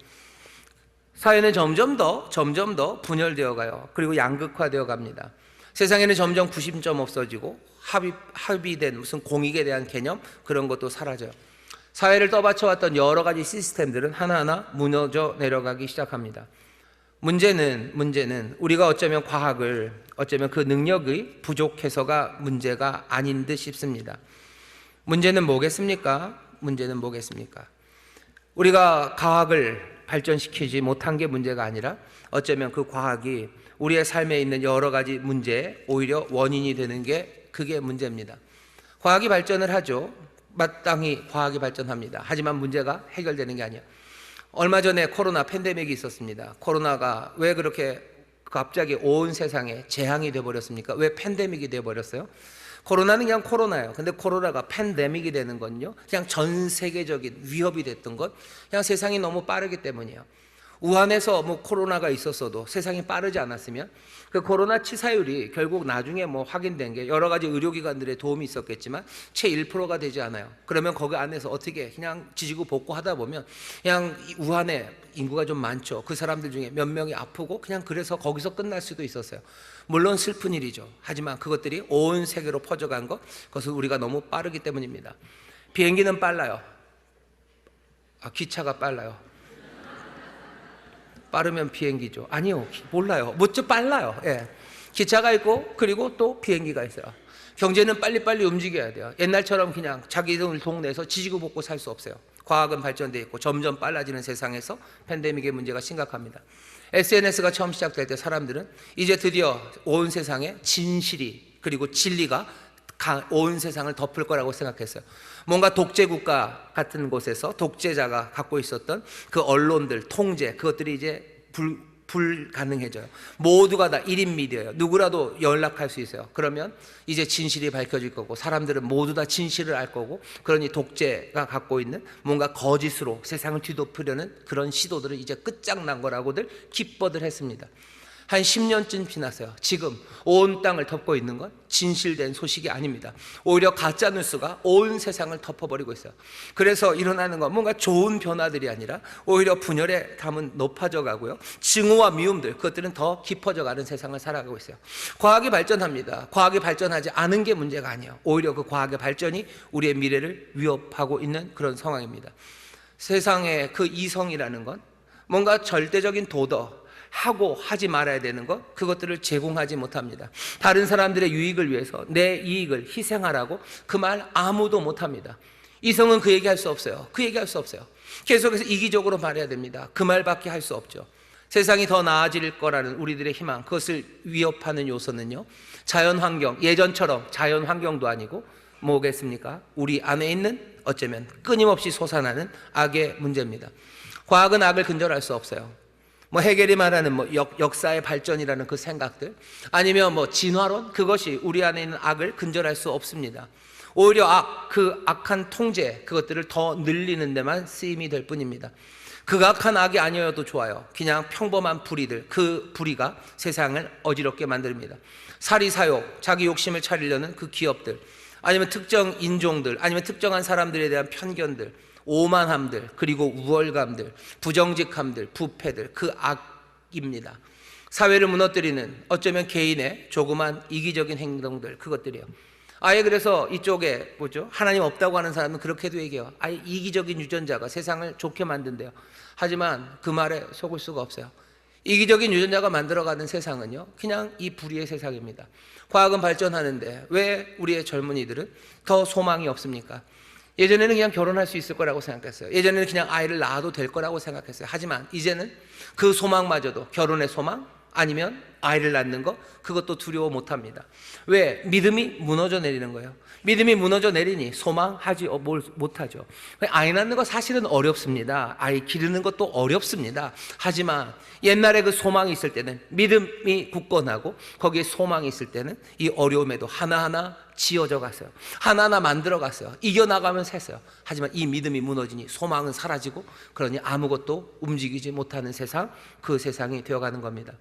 사회는 점점 더 분열되어 가요. 그리고 양극화되어 갑니다. 세상에는 점점 구심점 없어지고 합의된 무슨 공익에 대한 개념, 그런 것도 사라져요. 사회를 떠받쳐왔던 여러 가지 시스템들은 하나하나 무너져 내려가기 시작합니다. 문제는 우리가 어쩌면 과학을, 어쩌면 그 능력이 부족해서가 문제가 아닌 듯 싶습니다. 문제는 뭐겠습니까? 우리가 과학을 발전시키지 못한 게 문제가 아니라 어쩌면 그 과학이 우리의 삶에 있는 여러 가지 문제에 오히려 원인이 되는 게, 그게 문제입니다. 과학이 발전을 하죠. 마땅히 과학이 발전합니다. 하지만 문제가 해결되는 게 아니에요. 얼마 전에 코로나 팬데믹이 있었습니다. 코로나가 왜 그렇게 갑자기 온 세상에 재앙이 되어버렸습니까? 왜 팬데믹이 되어버렸어요? 코로나는 그냥 코로나예요. 근데 코로나가 팬데믹이 되는 건요, 그냥 전 세계적인 위협이 됐던 것, 그냥 세상이 너무 빠르기 때문이에요. 우한에서 코로나가 있었어도 세상이 빠르지 않았으면 그 코로나 치사율이 결국 나중에 확인된 게 여러 가지 의료기관들의 도움이 있었겠지만 채 1%가 되지 않아요. 그러면 거기 안에서 어떻게 그냥 지지고 볶고 하다 보면 그냥 우한에 인구가 좀 많죠. 그 사람들 중에 몇 명이 아프고 그냥 그래서 거기서 끝날 수도 있었어요. 물론 슬픈 일이죠. 하지만 그것들이 온 세계로 퍼져간 것, 그것은 우리가 너무 빠르기 때문입니다. 비행기는 빨라요. 기차가 빨라요. 빠르면 비행기죠. 아니요, 몰라요. 뭐죠? 빨라요. 기차가 있고 그리고 또 비행기가 있어요. 경제는 빨리빨리 움직여야 돼요. 옛날처럼 그냥 자기 동네에서 지지고 볶고 살 수 없어요. 과학은 발전되어 있고 점점 빨라지는 세상에서 팬데믹의 문제가 심각합니다. SNS가 처음 시작될 때 사람들은 이제 드디어 온 세상에 진실이, 그리고 진리가 온 세상을 덮을 거라고 생각했어요. 뭔가 독재국가 같은 곳에서 독재자가 갖고 있었던 그 언론들, 통제, 그것들이 이제 불가능해져요. 모두가 다 1인 미디어예요. 누구라도 연락할 수 있어요. 그러면 이제 진실이 밝혀질 거고 사람들은 모두 다 진실을 알 거고, 그러니 독재가 갖고 있는 뭔가 거짓으로 세상을 뒤덮으려는 그런 시도들은 이제 끝장난 거라고들 기뻐들 했습니다. 한 10년쯤 지났어요. 지금 온 땅을 덮고 있는 건 진실된 소식이 아닙니다. 오히려 가짜뉴스가 온 세상을 덮어버리고 있어요. 그래서 일어나는 건 뭔가 좋은 변화들이 아니라 오히려 분열의 감은 높아져 가고요, 증오와 미움들, 그것들은 더 깊어져 가는 세상을 살아가고 있어요. 과학이 발전합니다. 과학이 발전하지 않은 게 문제가 아니에요. 오히려 그 과학의 발전이 우리의 미래를 위협하고 있는 그런 상황입니다. 세상의 그 이성이라는 건 뭔가 절대적인 도덕, 하고 하지 말아야 되는 것, 그것들을 제공하지 못합니다. 다른 사람들의 유익을 위해서 내 이익을 희생하라고 그 말 아무도 못합니다. 이성은 그 얘기할 수 없어요. 계속해서 이기적으로 말해야 됩니다. 그 말밖에 할 수 없죠. 세상이 더 나아질 거라는 우리들의 희망, 그것을 위협하는 요소는요, 자연환경, 예전처럼 자연환경도 아니고 뭐겠습니까? 우리 안에 있는 어쩌면 끊임없이 솟아나는 악의 문제입니다. 과학은 악을 근절할 수 없어요. 해겔이 말하는 역사의 발전이라는 그 생각들, 아니면 진화론, 그것이 우리 안에 있는 악을 근절할 수 없습니다. 오히려 그 악한 통제, 그것들을 더 늘리는 데만 쓰임이 될 뿐입니다. 극악한 악이 아니어도 좋아요. 그냥 평범한 불의들, 그 불의가 세상을 어지럽게 만듭니다. 사리사욕, 자기 욕심을 차리려는 그 기업들, 아니면 특정 인종들, 아니면 특정한 사람들에 대한 편견들, 오만함들, 그리고 우월감들, 부정직함들, 부패들, 그 악입니다. 사회를 무너뜨리는 어쩌면 개인의 조그만 이기적인 행동들, 그것들이요. 아예 그래서 이쪽에 뭐죠? 하나님 없다고 하는 사람은 그렇게도 얘기해요. 아예 이기적인 유전자가 세상을 좋게 만든대요. 하지만 그 말에 속을 수가 없어요. 이기적인 유전자가 만들어가는 세상은요, 그냥 이 불의의 세상입니다. 과학은 발전하는데 왜 우리의 젊은이들은 더 소망이 없습니까? 예전에는 그냥 결혼할 수 있을 거라고 생각했어요. 예전에는 그냥 아이를 낳아도 될 거라고 생각했어요. 하지만 이제는 그 소망마저도, 결혼의 소망 아니면 아이를 낳는 거, 그것도 두려워 못합니다. 왜? 믿음이 무너져 내리는 거예요. 믿음이 무너져 내리니 소망하지 못하죠. 아이 낳는 거 사실은 어렵습니다. 아이 기르는 것도 어렵습니다. 하지만 옛날에 그 소망이 있을 때는, 믿음이 굳건하고 거기에 소망이 있을 때는 이 어려움에도 하나하나 지어져 갔어요. 하나하나 만들어 갔어요. 이겨나가면서 했어요. 하지만 이 믿음이 무너지니 소망은 사라지고, 그러니 아무것도 움직이지 못하는 세상, 그 세상이 되어가는 겁니다.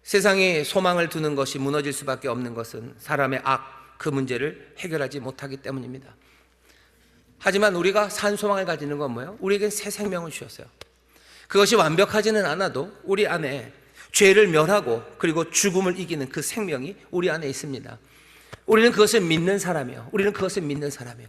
세상에 소망을 두는 것이 무너질 수밖에 없는 것은 사람의 악, 그 문제를 해결하지 못하기 때문입니다. 하지만 우리가 산 소망을 가지는 건 뭐예요? 우리에겐 새 생명을 주셨어요. 그것이 완벽하지는 않아도 우리 안에 죄를 멸하고 그리고 죽음을 이기는 그 생명이 우리 안에 있습니다. 우리는 그것을 믿는 사람이에요. 우리는 그것을 믿는 사람이에요.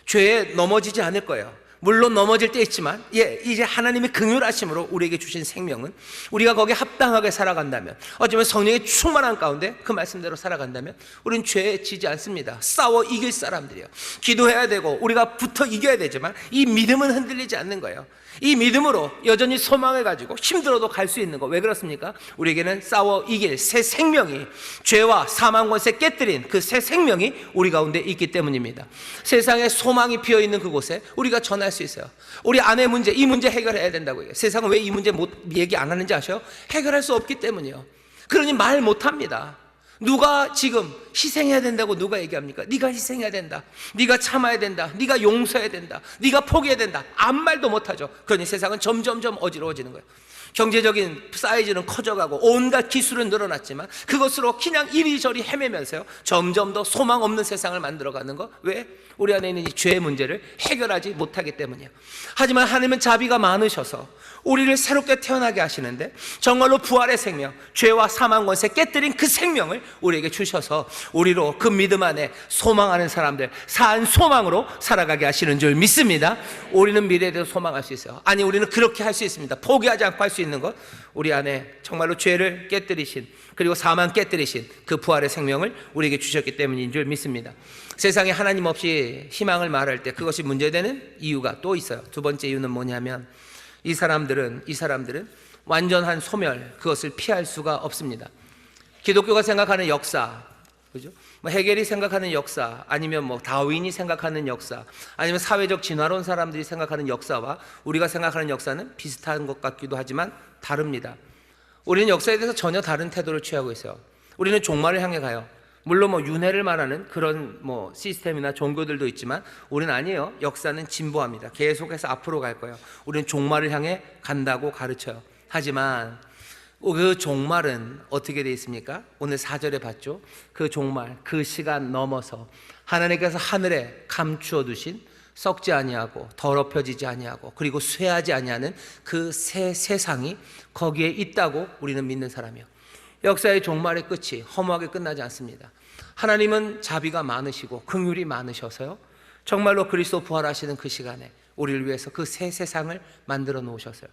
죄에 넘어지지 않을 거예요. 물론 넘어질 때 있지만, 이제 하나님의 긍휼하심으로 우리에게 주신 생명은, 우리가 거기에 합당하게 살아간다면, 어쩌면 성령의 충만한 가운데 그 말씀대로 살아간다면 우리는 죄에 지지 않습니다. 싸워 이길 사람들이에요. 기도해야 되고 우리가 붙어 이겨야 되지만 이 믿음은 흔들리지 않는 거예요. 이 믿음으로 여전히 소망을 가지고 힘들어도 갈 수 있는 거. 왜 그렇습니까? 우리에게는 싸워 이길 새 생명이, 죄와 사망 권세 깨뜨린 그 새 생명이 우리 가운데 있기 때문입니다. 세상에 소망이 피어있는 그곳에 우리가 전할 수 있어요. 우리 안의 문제, 이 문제 해결해야 된다고 해요. 세상은 왜 이 문제 얘기 안 하는지 아셔요? 해결할 수 없기 때문이에요. 그러니 말 못합니다. 누가 지금 희생해야 된다고 누가 얘기합니까? 네가 희생해야 된다, 네가 참아야 된다, 네가 용서해야 된다, 네가 포기해야 된다, 아무 말도 못하죠. 그러니 세상은 점점점 어지러워지는 거예요. 경제적인 사이즈는 커져가고 온갖 기술은 늘어났지만 그것으로 그냥 이리저리 헤매면서요, 점점 더 소망 없는 세상을 만들어가는 거. 왜? 우리 안에 있는 이 죄의 문제를 해결하지 못하기 때문이에요. 하지만 하나님은 자비가 많으셔서 우리를 새롭게 태어나게 하시는데, 정말로 부활의 생명, 죄와 사망 권세 깨뜨린 그 생명을 우리에게 주셔서 우리로 그 믿음 안에 소망하는 사람들, 산 소망으로 살아가게 하시는 줄 믿습니다. 우리는 미래에 대해서 소망할 수 있어요. 아니, 우리는 그렇게 할 수 있습니다. 포기하지 않고 할 수 있는 것, 우리 안에 정말로 죄를 깨뜨리신, 그리고 사망 깨뜨리신 그 부활의 생명을 우리에게 주셨기 때문인 줄 믿습니다. 세상에 하나님 없이 희망을 말할 때 그것이 문제되는 이유가 또 있어요. 두 번째 이유는 뭐냐면, 이 사람들은 완전한 소멸, 그것을 피할 수가 없습니다. 기독교가 생각하는 역사, 그죠? 헤겔이 생각하는 역사, 아니면 다윈이 생각하는 역사, 아니면 사회적 진화론 사람들이 생각하는 역사와 우리가 생각하는 역사는 비슷한 것 같기도 하지만 다릅니다. 우리는 역사에 대해서 전혀 다른 태도를 취하고 있어요. 우리는 종말을 향해 가요. 물론 윤회를 말하는 그런 시스템이나 종교들도 있지만 우리는 아니에요. 역사는 진보합니다. 계속해서 앞으로 갈 거예요. 우리는 종말을 향해 간다고 가르쳐요. 하지만 그 종말은 어떻게 되어 있습니까? 오늘 4절에 봤죠. 그 종말, 그 시간 넘어서 하나님께서 하늘에 감추어 두신, 썩지 아니하고 더럽혀지지 아니하고 그리고 쇠하지 아니하는 그 새 세상이 거기에 있다고 우리는 믿는 사람이에요. 역사의 종말의 끝이 허무하게 끝나지 않습니다. 하나님은 자비가 많으시고 긍휼이 많으셔서요, 정말로 그리스도 부활하시는 그 시간에 우리를 위해서 그 새 세상을 만들어 놓으셨어요.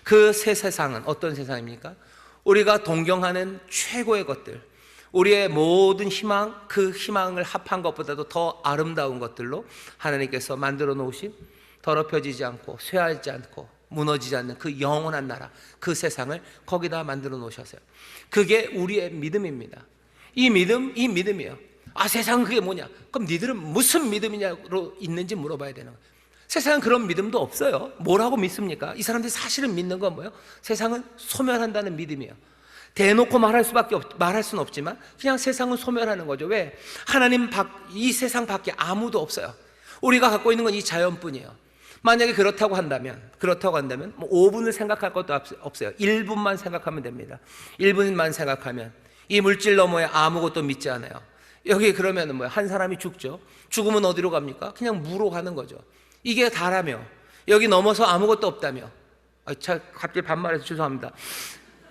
그 새 세상은 어떤 세상입니까? 우리가 동경하는 최고의 것들, 우리의 모든 희망, 그 희망을 합한 것보다도 더 아름다운 것들로 하나님께서 만들어 놓으신, 더럽혀지지 않고 쇠하지 않고 무너지지 않는 그 영원한 나라, 그 세상을 거기다 만들어 놓으셨어요. 그게 우리의 믿음입니다. 이 믿음이에요. 세상은 그게 뭐냐? 그럼 니들은 무슨 믿음이냐로 있는지 물어봐야 되는 거예요. 세상은 그런 믿음도 없어요. 뭐라고 믿습니까? 이 사람들이 사실은 믿는 건 뭐예요? 세상은 소멸한다는 믿음이에요. 대놓고 말할 수는 없지만 그냥 세상은 소멸하는 거죠. 왜? 이 세상 밖에 아무도 없어요. 우리가 갖고 있는 건 이 자연뿐이에요. 만약에 그렇다고 한다면 5분을 생각할 것도 없어요. 1분만 생각하면 됩니다. 1분만 생각하면 이 물질 너머에 아무것도 믿지 않아요. 여기 그러면 한 사람이 죽죠. 죽으면 어디로 갑니까? 그냥 무로 가는 거죠. 이게 다라며, 여기 넘어서 아무것도 없다며. 갑자기 반말해서 죄송합니다.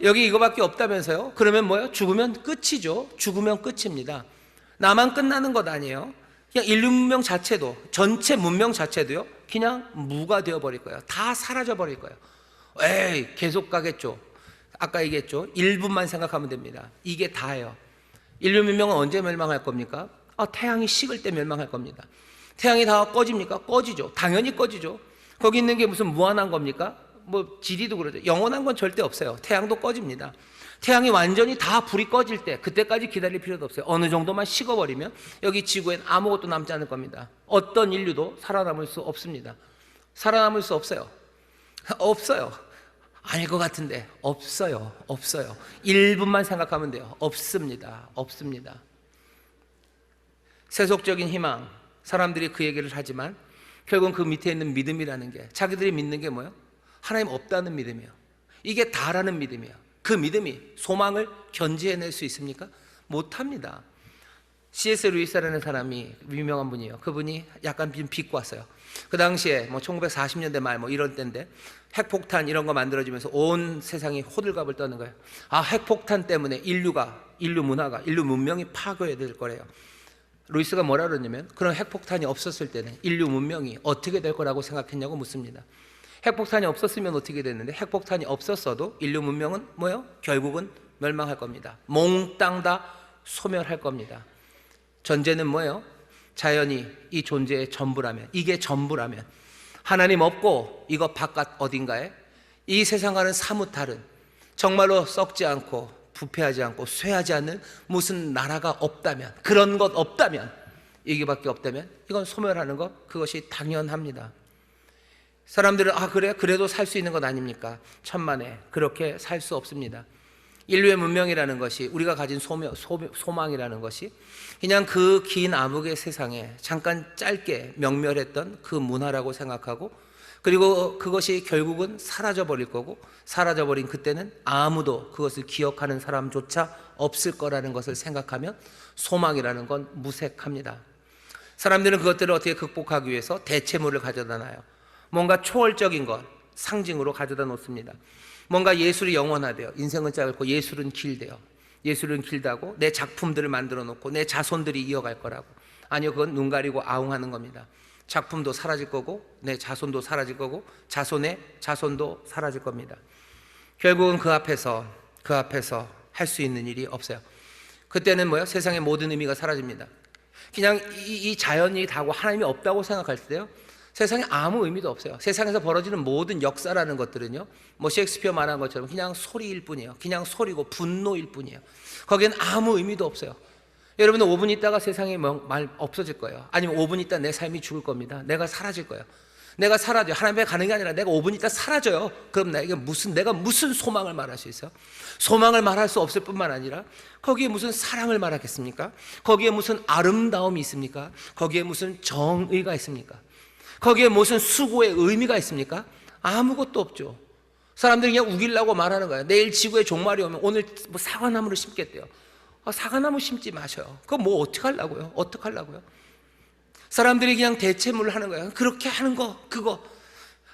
여기 이거밖에 없다면서요? 그러면 뭐예요? 죽으면 끝이죠. 죽으면 끝입니다. 나만 끝나는 것 아니에요. 그냥 인류 문명 자체도, 전체 문명 자체도요, 그냥 무가 되어버릴 거예요. 다 사라져버릴 거예요. 에이, 계속 가겠죠. 아까 얘기했죠. 1분만 생각하면 됩니다. 이게 다예요. 인류 문명은 언제 멸망할 겁니까? 태양이 식을 때 멸망할 겁니다. 태양이 다 꺼집니까? 꺼지죠. 당연히 꺼지죠. 거기 있는 게 무슨 무한한 겁니까? 뭐 지리도 그러죠. 영원한 건 절대 없어요. 태양도 꺼집니다. 태양이 완전히 다 불이 꺼질 때, 그때까지 기다릴 필요도 없어요. 어느 정도만 식어버리면 여기 지구엔 아무것도 남지 않을 겁니다. 어떤 인류도 살아남을 수 없습니다. 살아남을 수 없어요. 없어요. 아닐 것 같은데 없어요. 없어요. 1분만 생각하면 돼요. 없습니다. 없습니다. 세속적인 희망, 사람들이 그 얘기를 하지만 결국은 그 밑에 있는 믿음이라는 게, 자기들이 믿는 게 뭐예요? 하나님 없다는 믿음이에요. 이게 다라는 믿음이에요. 그 믿음이 소망을 견지해낼 수 있습니까? 못합니다. C.S. 루이스라는 사람이 유명한 분이에요. 그분이 약간 비꼬았어요. 그 당시에 뭐 1940년대 말 뭐 이런 때인데 핵폭탄 이런 거 만들어지면서 온 세상이 호들갑을 떠는 거예요. 핵폭탄 때문에 인류 문화가, 인류 문명이 파괴될 거래요. 루이스가 뭐라 그러냐면, 그런 핵폭탄이 없었을 때는 인류 문명이 어떻게 될 거라고 생각했냐고 묻습니다. 핵폭탄이 없었으면 어떻게 됐는데, 핵폭탄이 없었어도 인류 문명은 뭐예요? 결국은 멸망할 겁니다. 몽땅 다 소멸할 겁니다. 전제는 뭐예요? 자연이 이 존재의 전부라면, 이게 전부라면, 하나님 없고 이거 바깥 어딘가에 이 세상과는 사뭇 다른, 정말로 썩지 않고 부패하지 않고 쇠하지 않는 무슨 나라가 없다면, 그런 것 없다면, 이게밖에 없다면 이건 소멸하는 것, 그것이 당연합니다. 사람들은 그래? 그래도 살 수 있는 것 아닙니까? 천만에 그렇게 살 수 없습니다. 인류의 문명이라는 것이, 우리가 가진 소망이라는 것이 그냥 그 긴 암흑의 세상에 잠깐 짧게 명멸했던 그 문화라고 생각하고, 그리고 그것이 결국은 사라져버릴 거고, 사라져버린 그때는 아무도 그것을 기억하는 사람조차 없을 거라는 것을 생각하면 소망이라는 건 무색합니다. 사람들은 그것들을 어떻게 극복하기 위해서 대체물을 가져다 놔요. 뭔가 초월적인 것, 상징으로 가져다 놓습니다. 뭔가 예술이 영원하대요. 인생은 짧고 예술은 길대요. 예술은 길다고 내 작품들을 만들어 놓고 내 자손들이 이어갈 거라고. 아니요, 그건 눈 가리고 아웅하는 겁니다. 작품도 사라질 거고 내 자손도 사라질 거고 자손의 자손도 사라질 겁니다. 결국은 그 앞에서 할 수 있는 일이 없어요. 그때는 뭐예요? 세상의 모든 의미가 사라집니다. 그냥 이 자연이 다고 하나님이 없다고 생각할 때요, 세상에 아무 의미도 없어요. 세상에서 벌어지는 모든 역사라는 것들은요, 뭐 셰익스피어 말한 것처럼 그냥 소리일 뿐이에요. 그냥 소리고 분노일 뿐이에요. 거기엔 아무 의미도 없어요. 여러분은 5분 있다가 세상에 말 없어질 거예요. 아니면 5분 있다 내 삶이 죽을 겁니다. 내가 사라질 거예요. 내가 사라져요. 하나님께 가는 게 아니라 내가 5분 있다 사라져요. 그럼 내가 무슨 소망을 말할 수 있어요? 소망을 말할 수 없을 뿐만 아니라 거기에 무슨 사랑을 말하겠습니까? 거기에 무슨 아름다움이 있습니까? 거기에 무슨 정의가 있습니까? 거기에 무슨 수고의 의미가 있습니까? 아무것도 없죠. 사람들이 그냥 우기려고 말하는 거예요. 내일 지구에 종말이 오면 오늘 뭐 사과나무를 심겠대요. 사과나무 심지 마셔요. 그거 뭐 어떡하려고요? 어떡하려고요? 사람들이 그냥 대체물을 하는 거예요. 그렇게 하는 거,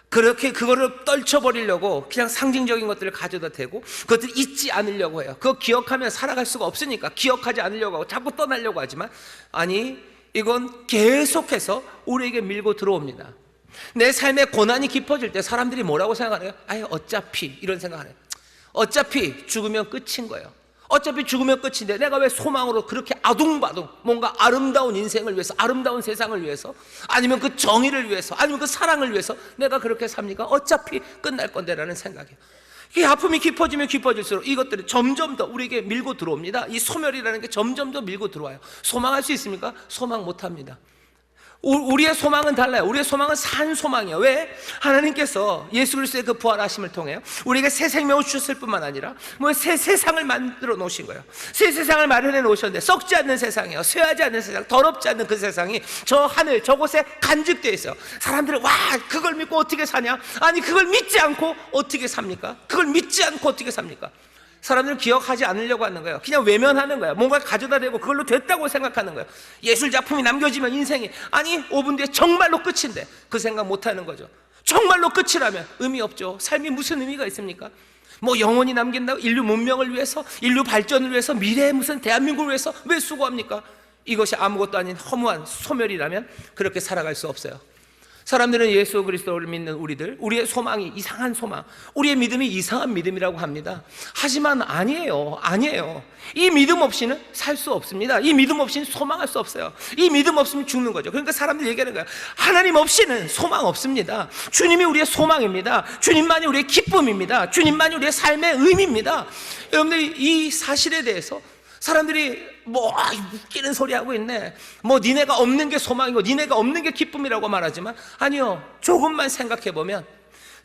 그렇게 그거를 떨쳐버리려고 그냥 상징적인 것들을 가져다 대고 그것들을 잊지 않으려고 해요. 그거 기억하면 살아갈 수가 없으니까 기억하지 않으려고 하고 자꾸 떠나려고 하지만, 아니, 이건 계속해서 우리에게 밀고 들어옵니다. 내 삶의 고난이 깊어질 때 사람들이 뭐라고 생각하나요? 어차피 이런 생각하네요. 어차피 죽으면 끝인 거예요. 어차피 죽으면 끝인데 내가 왜 소망으로 그렇게 아둥바둥 뭔가 아름다운 인생을 위해서, 아름다운 세상을 위해서, 아니면 그 정의를 위해서, 아니면 그 사랑을 위해서 내가 그렇게 삽니까? 어차피 끝날 건데 라는 생각이에요. 이 아픔이 깊어지면 깊어질수록 이것들이 점점 더 우리에게 밀고 들어옵니다. 이 소멸이라는 게 점점 더 밀고 들어와요. 소망할 수 있습니까? 소망 못합니다. 우리의 소망은 달라요. 우리의 소망은 산 소망이에요. 왜? 하나님께서 예수 그리스도의 그 부활하심을 통해 우리에게 새 생명을 주셨을 뿐만 아니라 새 세상을 만들어 놓으신 거예요. 새 세상을 마련해 놓으셨는데, 썩지 않는 세상이에요. 쇠하지 않는 세상, 더럽지 않는 그 세상이 저 하늘 저곳에 간직되어 있어요. 사람들은 와, 그걸 믿고 어떻게 사냐? 아니, 그걸 믿지 않고 어떻게 삽니까? 그걸 믿지 않고 어떻게 삽니까? 사람들은 기억하지 않으려고 하는 거예요. 그냥 외면하는 거예요. 뭔가 가져다 대고 그걸로 됐다고 생각하는 거예요. 예술작품이 남겨지면 인생이, 아니 5분 뒤에 정말로 끝인데 그 생각 못하는 거죠. 정말로 끝이라면 의미 없죠. 삶이 무슨 의미가 있습니까? 뭐 영원히 남긴다고 인류 문명을 위해서, 인류 발전을 위해서, 미래의 무슨 대한민국을 위해서 왜 수고합니까? 이것이 아무것도 아닌 허무한 소멸이라면 그렇게 살아갈 수 없어요. 사람들은 예수 그리스도를 믿는 우리들, 우리의 소망이 이상한 소망, 우리의 믿음이 이상한 믿음이라고 합니다. 하지만 아니에요. 이 믿음 없이는 살 수 없습니다. 이 믿음 없이는 소망할 수 없어요. 이 믿음 없으면 죽는 거죠. 그러니까 사람들이 얘기하는 거예요. 하나님 없이는 소망 없습니다. 주님이 우리의 소망입니다. 주님만이 우리의 기쁨입니다. 주님만이 우리의 삶의 의미입니다. 여러분들, 이 사실에 대해서 사람들이 뭐 웃기는 소리 하고 있네, 뭐 니네가 없는 게 소망이고 니네가 없는 게 기쁨이라고 말하지만, 아니요, 조금만 생각해 보면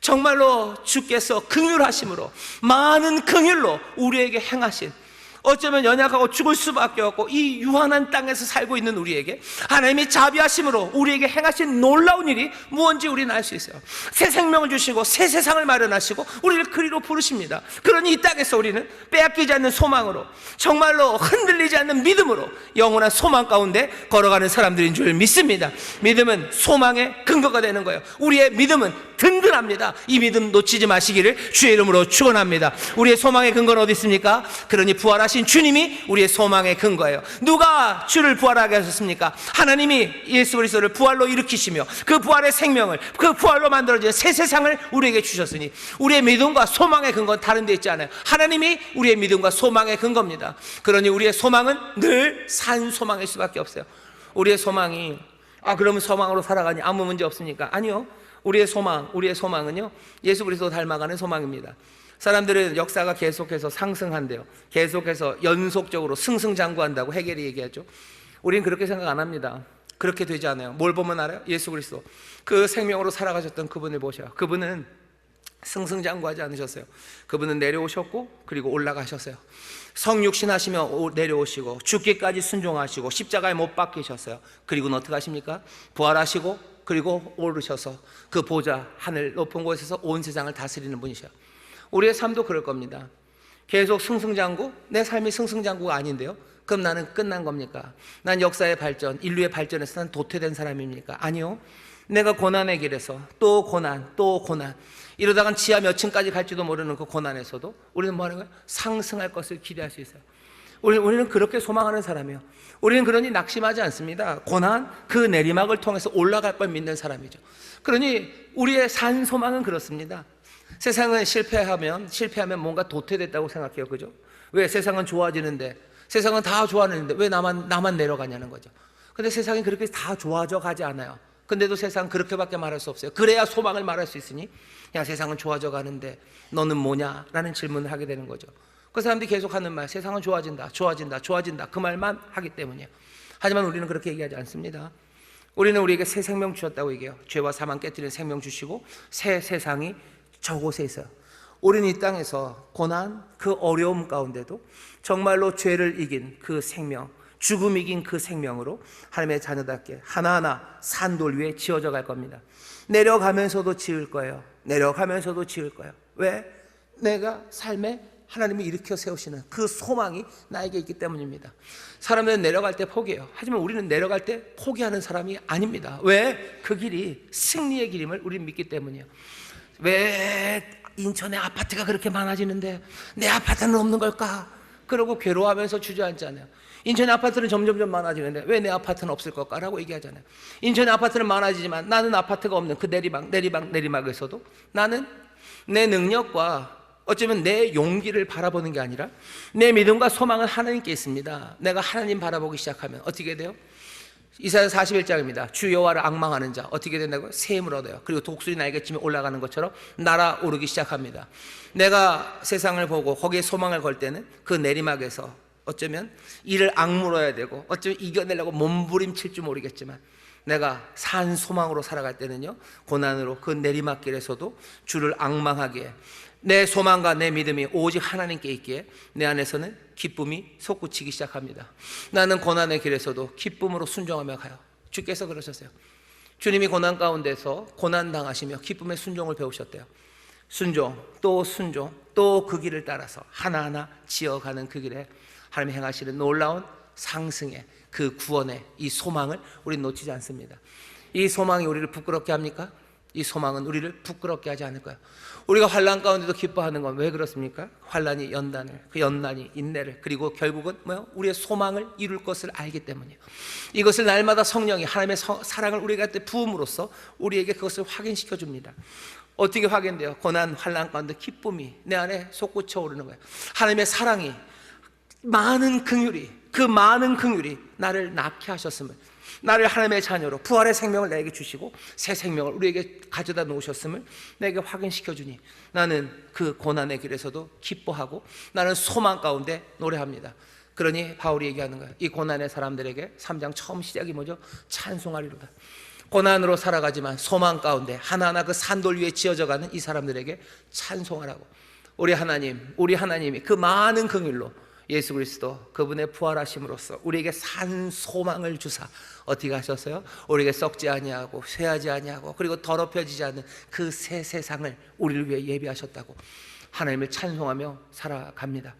정말로 주께서 긍휼하심으로, 많은 긍휼로 우리에게 행하신, 어쩌면 연약하고 죽을 수밖에 없고 이 유한한 땅에서 살고 있는 우리에게 하나님이 자비하심으로 우리에게 행하신 놀라운 일이 무엇인지 우리는 알 수 있어요. 새 생명을 주시고 새 세상을 마련하시고 우리를 그리로 부르십니다. 그러니 이 땅에서 우리는 빼앗기지 않는 소망으로, 정말로 흔들리지 않는 믿음으로 영원한 소망 가운데 걸어가는 사람들인 줄 믿습니다. 믿음은 소망의 근거가 되는 거예요. 우리의 믿음은 든든합니다. 이 믿음 놓치지 마시기를 주의 이름으로 축원합니다. 우리의 소망의 근거는 어디 있습니까? 그러니 부활하신 주님이 우리의 소망의 근거예요. 누가 주를 부활하게 하셨습니까? 하나님이 예수 그리스도를 부활로 일으키시며 그 부활의 생명을, 그 부활로 만들어진 새 세상을 우리에게 주셨으니 우리의 믿음과 소망의 근거는 다른 데 있지 않아요. 하나님이 우리의 믿음과 소망의 근거입니다. 그러니 우리의 소망은 늘 산 소망일 수밖에 없어요. 우리의 소망이 그러면 소망으로 살아가니 아무 문제 없습니까? 아니요. 우리의 소망은요, 예수 그리스도 닮아가는 소망입니다. 사람들은 역사가 계속해서 상승한대요. 계속해서 연속적으로 승승장구한다고 해겔이 얘기하죠. 우리는 그렇게 생각 안 합니다. 그렇게 되지 않아요. 뭘 보면 알아요? 예수 그리스도, 그 생명으로 살아가셨던 그분을 보셔요. 그분은 승승장구하지 않으셨어요. 그분은 내려오셨고 그리고 올라가셨어요. 성육신 하시며 내려오시고 죽기까지 순종하시고 십자가에 못 박히셨어요. 그리고는 어떻게 하십니까? 부활하시고 그리고 오르셔서 그 보좌, 하늘 높은 곳에서 온 세상을 다스리는 분이셔요. 우리의 삶도 그럴 겁니다. 계속 승승장구? 내 삶이 승승장구가 아닌데요? 그럼 나는 끝난 겁니까? 난 역사의 발전, 인류의 발전에서 난 도태된 사람입니까? 아니요. 내가 고난의 길에서 또 고난, 이러다간 지하 몇 층까지 갈지도 모르는 그 고난에서도 우리는 뭐 하는 거예요? 상승할 것을 기대할 수 있어요. 우리는 그렇게 소망하는 사람이에요. 우리는 그러니 낙심하지 않습니다. 고난, 그 내리막을 통해서 올라갈 걸 믿는 사람이죠. 그러니 우리의 산 소망은 그렇습니다. 세상은 실패하면 뭔가 도태됐다고 생각해요. 그죠? 왜? 세상은 좋아지는데, 세상은 다 좋아하는데 왜 나만 내려가냐는 거죠. 근데 세상이 그렇게 다 좋아져 가지 않아요. 근데도 세상은 그렇게밖에 말할 수 없어요. 그래야 소망을 말할 수 있으니, 야, 세상은 좋아져 가는데 너는 뭐냐? 라는 질문을 하게 되는 거죠. 그 사람들이 계속 하는 말, 세상은 좋아진다 그 말만 하기 때문이에요. 하지만 우리는 그렇게 얘기하지 않습니다. 우리는 우리에게 새 생명 주셨다고 얘기해요. 죄와 사망 깨뜨리는 생명 주시고 새 세상이 저곳에 있어요. 우리는 이 땅에서 고난, 그 어려움 가운데도 정말로 죄를 이긴 그 생명, 죽음 이긴 그 생명으로 하나님의 자녀답게 하나하나 산돌 위에 지어져 갈 겁니다. 내려가면서도 지을 거예요. 왜? 내가 삶에 하나님이 일으켜 세우시는 그 소망이 나에게 있기 때문입니다. 사람들은 내려갈 때 포기해요. 하지만 우리는 내려갈 때 포기하는 사람이 아닙니다. 왜? 그 길이 승리의 길임을 우리는 믿기 때문이에요. 왜 인천에 아파트가 그렇게 많아지는데 내 아파트는 없는 걸까? 그러고 괴로워하면서 주저앉잖아요. 인천의 아파트는 점점점 많아지는데 왜 내 아파트는 없을 걸까라고 얘기하잖아요. 인천의 아파트는 많아지지만 나는 아파트가 없는 그 내리막에서도 나는 내 능력과 어쩌면 내 용기를 바라보는 게 아니라 내 믿음과 소망은 하나님께 있습니다. 내가 하나님 바라보기 시작하면 어떻게 돼요? 이사야 41장입니다. 주 여호와를 앙망하는 자 어떻게 된다고요? 새 힘을 얻어요. 그리고 독수리 날개쯤에 올라가는 것처럼 날아오르기 시작합니다. 내가 세상을 보고 거기에 소망을 걸 때는 그 내리막에서 어쩌면 이를 악물어야 되고 어쩌면 이겨내려고 몸부림칠지 모르겠지만 내가 산 소망으로 살아갈 때는요, 고난으로 그 내리막길에서도 주를 앙망하기에 내 소망과 내 믿음이 오직 하나님께 있기에 내 안에서는 기쁨이 솟구치기 시작합니다. 나는 고난의 길에서도 기쁨으로 순종하며 가요. 주께서 그러셨어요. 주님이 고난 가운데서 고난당하시며 기쁨의 순종을 배우셨대요. 순종, 또 그 길을 따라서 하나하나 지어가는 그 길에 하나님이 행하시는 놀라운 상승의 그 구원의 이 소망을 우리는 놓치지 않습니다. 이 소망이 우리를 부끄럽게 합니까? 이 소망은 우리를 부끄럽게 하지 않을 거예요. 우리가 환난 가운데도 기뻐하는 건 왜 그렇습니까? 환난이 연단을, 그 연단이 인내를, 그리고 결국은 뭐요? 우리의 소망을 이룰 것을 알기 때문이에요. 이것을 날마다 성령이 하나님의 사랑을 우리가 부음으로써 우리에게 그것을 확인시켜 줍니다. 어떻게 확인돼요? 고난, 환난 가운데 기쁨이 내 안에 솟구쳐 오르는 거예요. 하나님의 사랑이, 많은 긍휼이, 그 많은 긍휼이 나를 낳게 하셨음을, 나를 하나님의 자녀로 부활의 생명을 내게 주시고 새 생명을 우리에게 가져다 놓으셨음을 내게 확인시켜 주니 나는 그 고난의 길에서도 기뻐하고 나는 소망 가운데 노래합니다. 그러니 바울이 얘기하는 거예요. 이 고난의 사람들에게 3장 처음 시작이 뭐죠? 찬송하리로다. 고난으로 살아가지만 소망 가운데 하나하나 그 산돌 위에 지어져가는 이 사람들에게 찬송하라고. 우리 하나님이 그 많은 긍휼로 예수 그리스도 그분의 부활하심으로써 우리에게 산 소망을 주사 어떻게 하셨어요? 우리에게 썩지 아니하고 쇠하지 아니하고 그리고 더럽혀지지 않는 그 새 세상을 우리를 위해 예비하셨다고 하나님을 찬송하며 살아갑니다.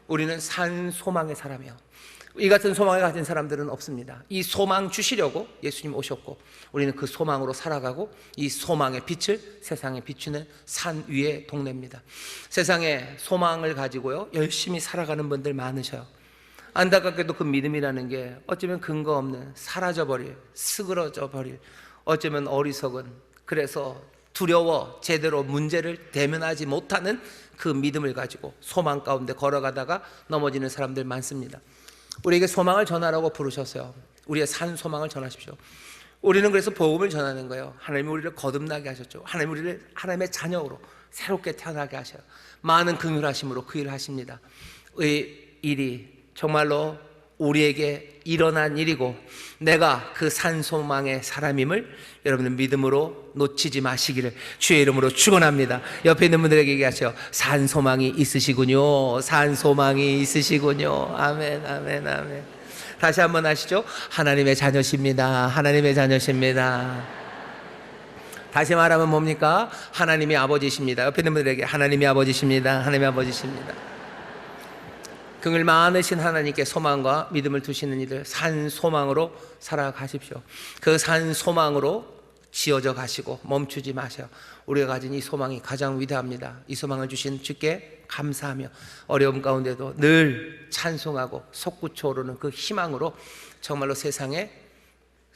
우리는 산 소망의 사람이요, 이 같은 소망을 가진 사람들은 없습니다. 이 소망 주시려고 예수님 오셨고 우리는 그 소망으로 살아가고 이 소망의 빛을 세상에 비추는 산 위의 동네입니다. 세상에 소망을 가지고요 열심히 살아가는 분들 많으셔요. 안타깝게도 그 믿음이라는 게 어쩌면 근거 없는 사라져버릴, 스그러져버릴, 어쩌면 어리석은, 그래서 두려워 제대로 문제를 대면하지 못하는 그 믿음을 가지고 소망 가운데 걸어가다가 넘어지는 사람들 많습니다. 우리에게 소망을 전하라고 부르셨어요. 우리의 산 소망을 전하십시오. 우리는 그래서 복음을 전하는 거예요. 하나님이 우리를 거듭나게 하셨죠. 하나님이 우리를 하나님의 자녀로 새롭게 태어나게 하셔요. 많은 긍휼하심으로 그 일을 하십니다. 이 일이 정말로 우리에게 일어난 일이고 내가 그 산 소망의 사람임을 여러분은 믿음으로 놓치지 마시기를 주의 이름으로 축원합니다. 옆에 있는 분들에게 얘기하세요. 산 소망이 있으시군요. 산 소망이 있으시군요. 아멘, 아멘, 아멘. 다시 한번 하시죠. 하나님의 자녀십니다. 하나님의 자녀십니다. 다시 말하면 뭡니까? 하나님이 아버지십니다. 옆에 있는 분들에게 하나님이 아버지십니다. 하나님의 아버지십니다. 긍휼 많으신 하나님께 소망과 믿음을 두시는 이들 산 소망으로 살아가십시오. 그 산 소망으로 지어져 가시고 멈추지 마세요. 우리가 가진 이 소망이 가장 위대합니다. 이 소망을 주신 주께 감사하며 어려움 가운데도 늘 찬송하고 솟구쳐 오르는 그 희망으로 정말로 세상에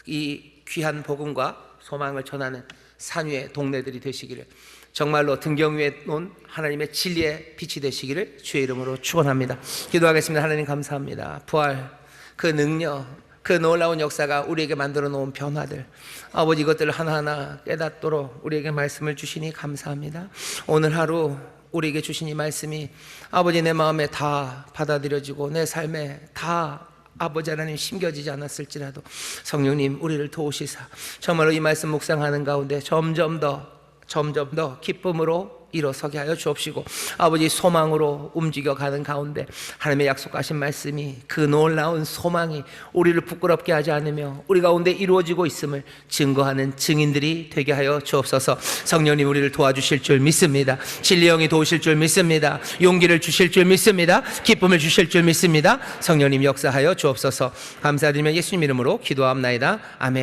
이 귀한 복음과 소망을 전하는 산 위의 동네들이 되시기를, 정말로 등경 위에 놓은 하나님의 진리의 빛이 되시기를 주의 이름으로 축원합니다. 기도하겠습니다. 하나님 감사합니다. 부활, 그 능력, 그 놀라운 역사가 우리에게 만들어 놓은 변화들, 아버지 이것들을 하나하나 깨닫도록 우리에게 말씀을 주시니 감사합니다. 오늘 하루 우리에게 주신 이 말씀이 아버지 내 마음에 다 받아들여지고 내 삶에 다 아버지 하나님 심겨지지 않았을지라도 성령님 우리를 도우시사 정말로 이 말씀 묵상하는 가운데 점점 더 기쁨으로 일어서게 하여 주옵시고 아버지 소망으로 움직여가는 가운데 하나님의 약속하신 말씀이, 그 놀라운 소망이 우리를 부끄럽게 하지 않으며 우리 가운데 이루어지고 있음을 증거하는 증인들이 되게 하여 주옵소서. 성령님 우리를 도와주실 줄 믿습니다. 진리 영이 도우실 줄 믿습니다. 용기를 주실 줄 믿습니다. 기쁨을 주실 줄 믿습니다. 성령님 역사하여 주옵소서. 감사드리며 예수님 이름으로 기도합나이다. 아멘.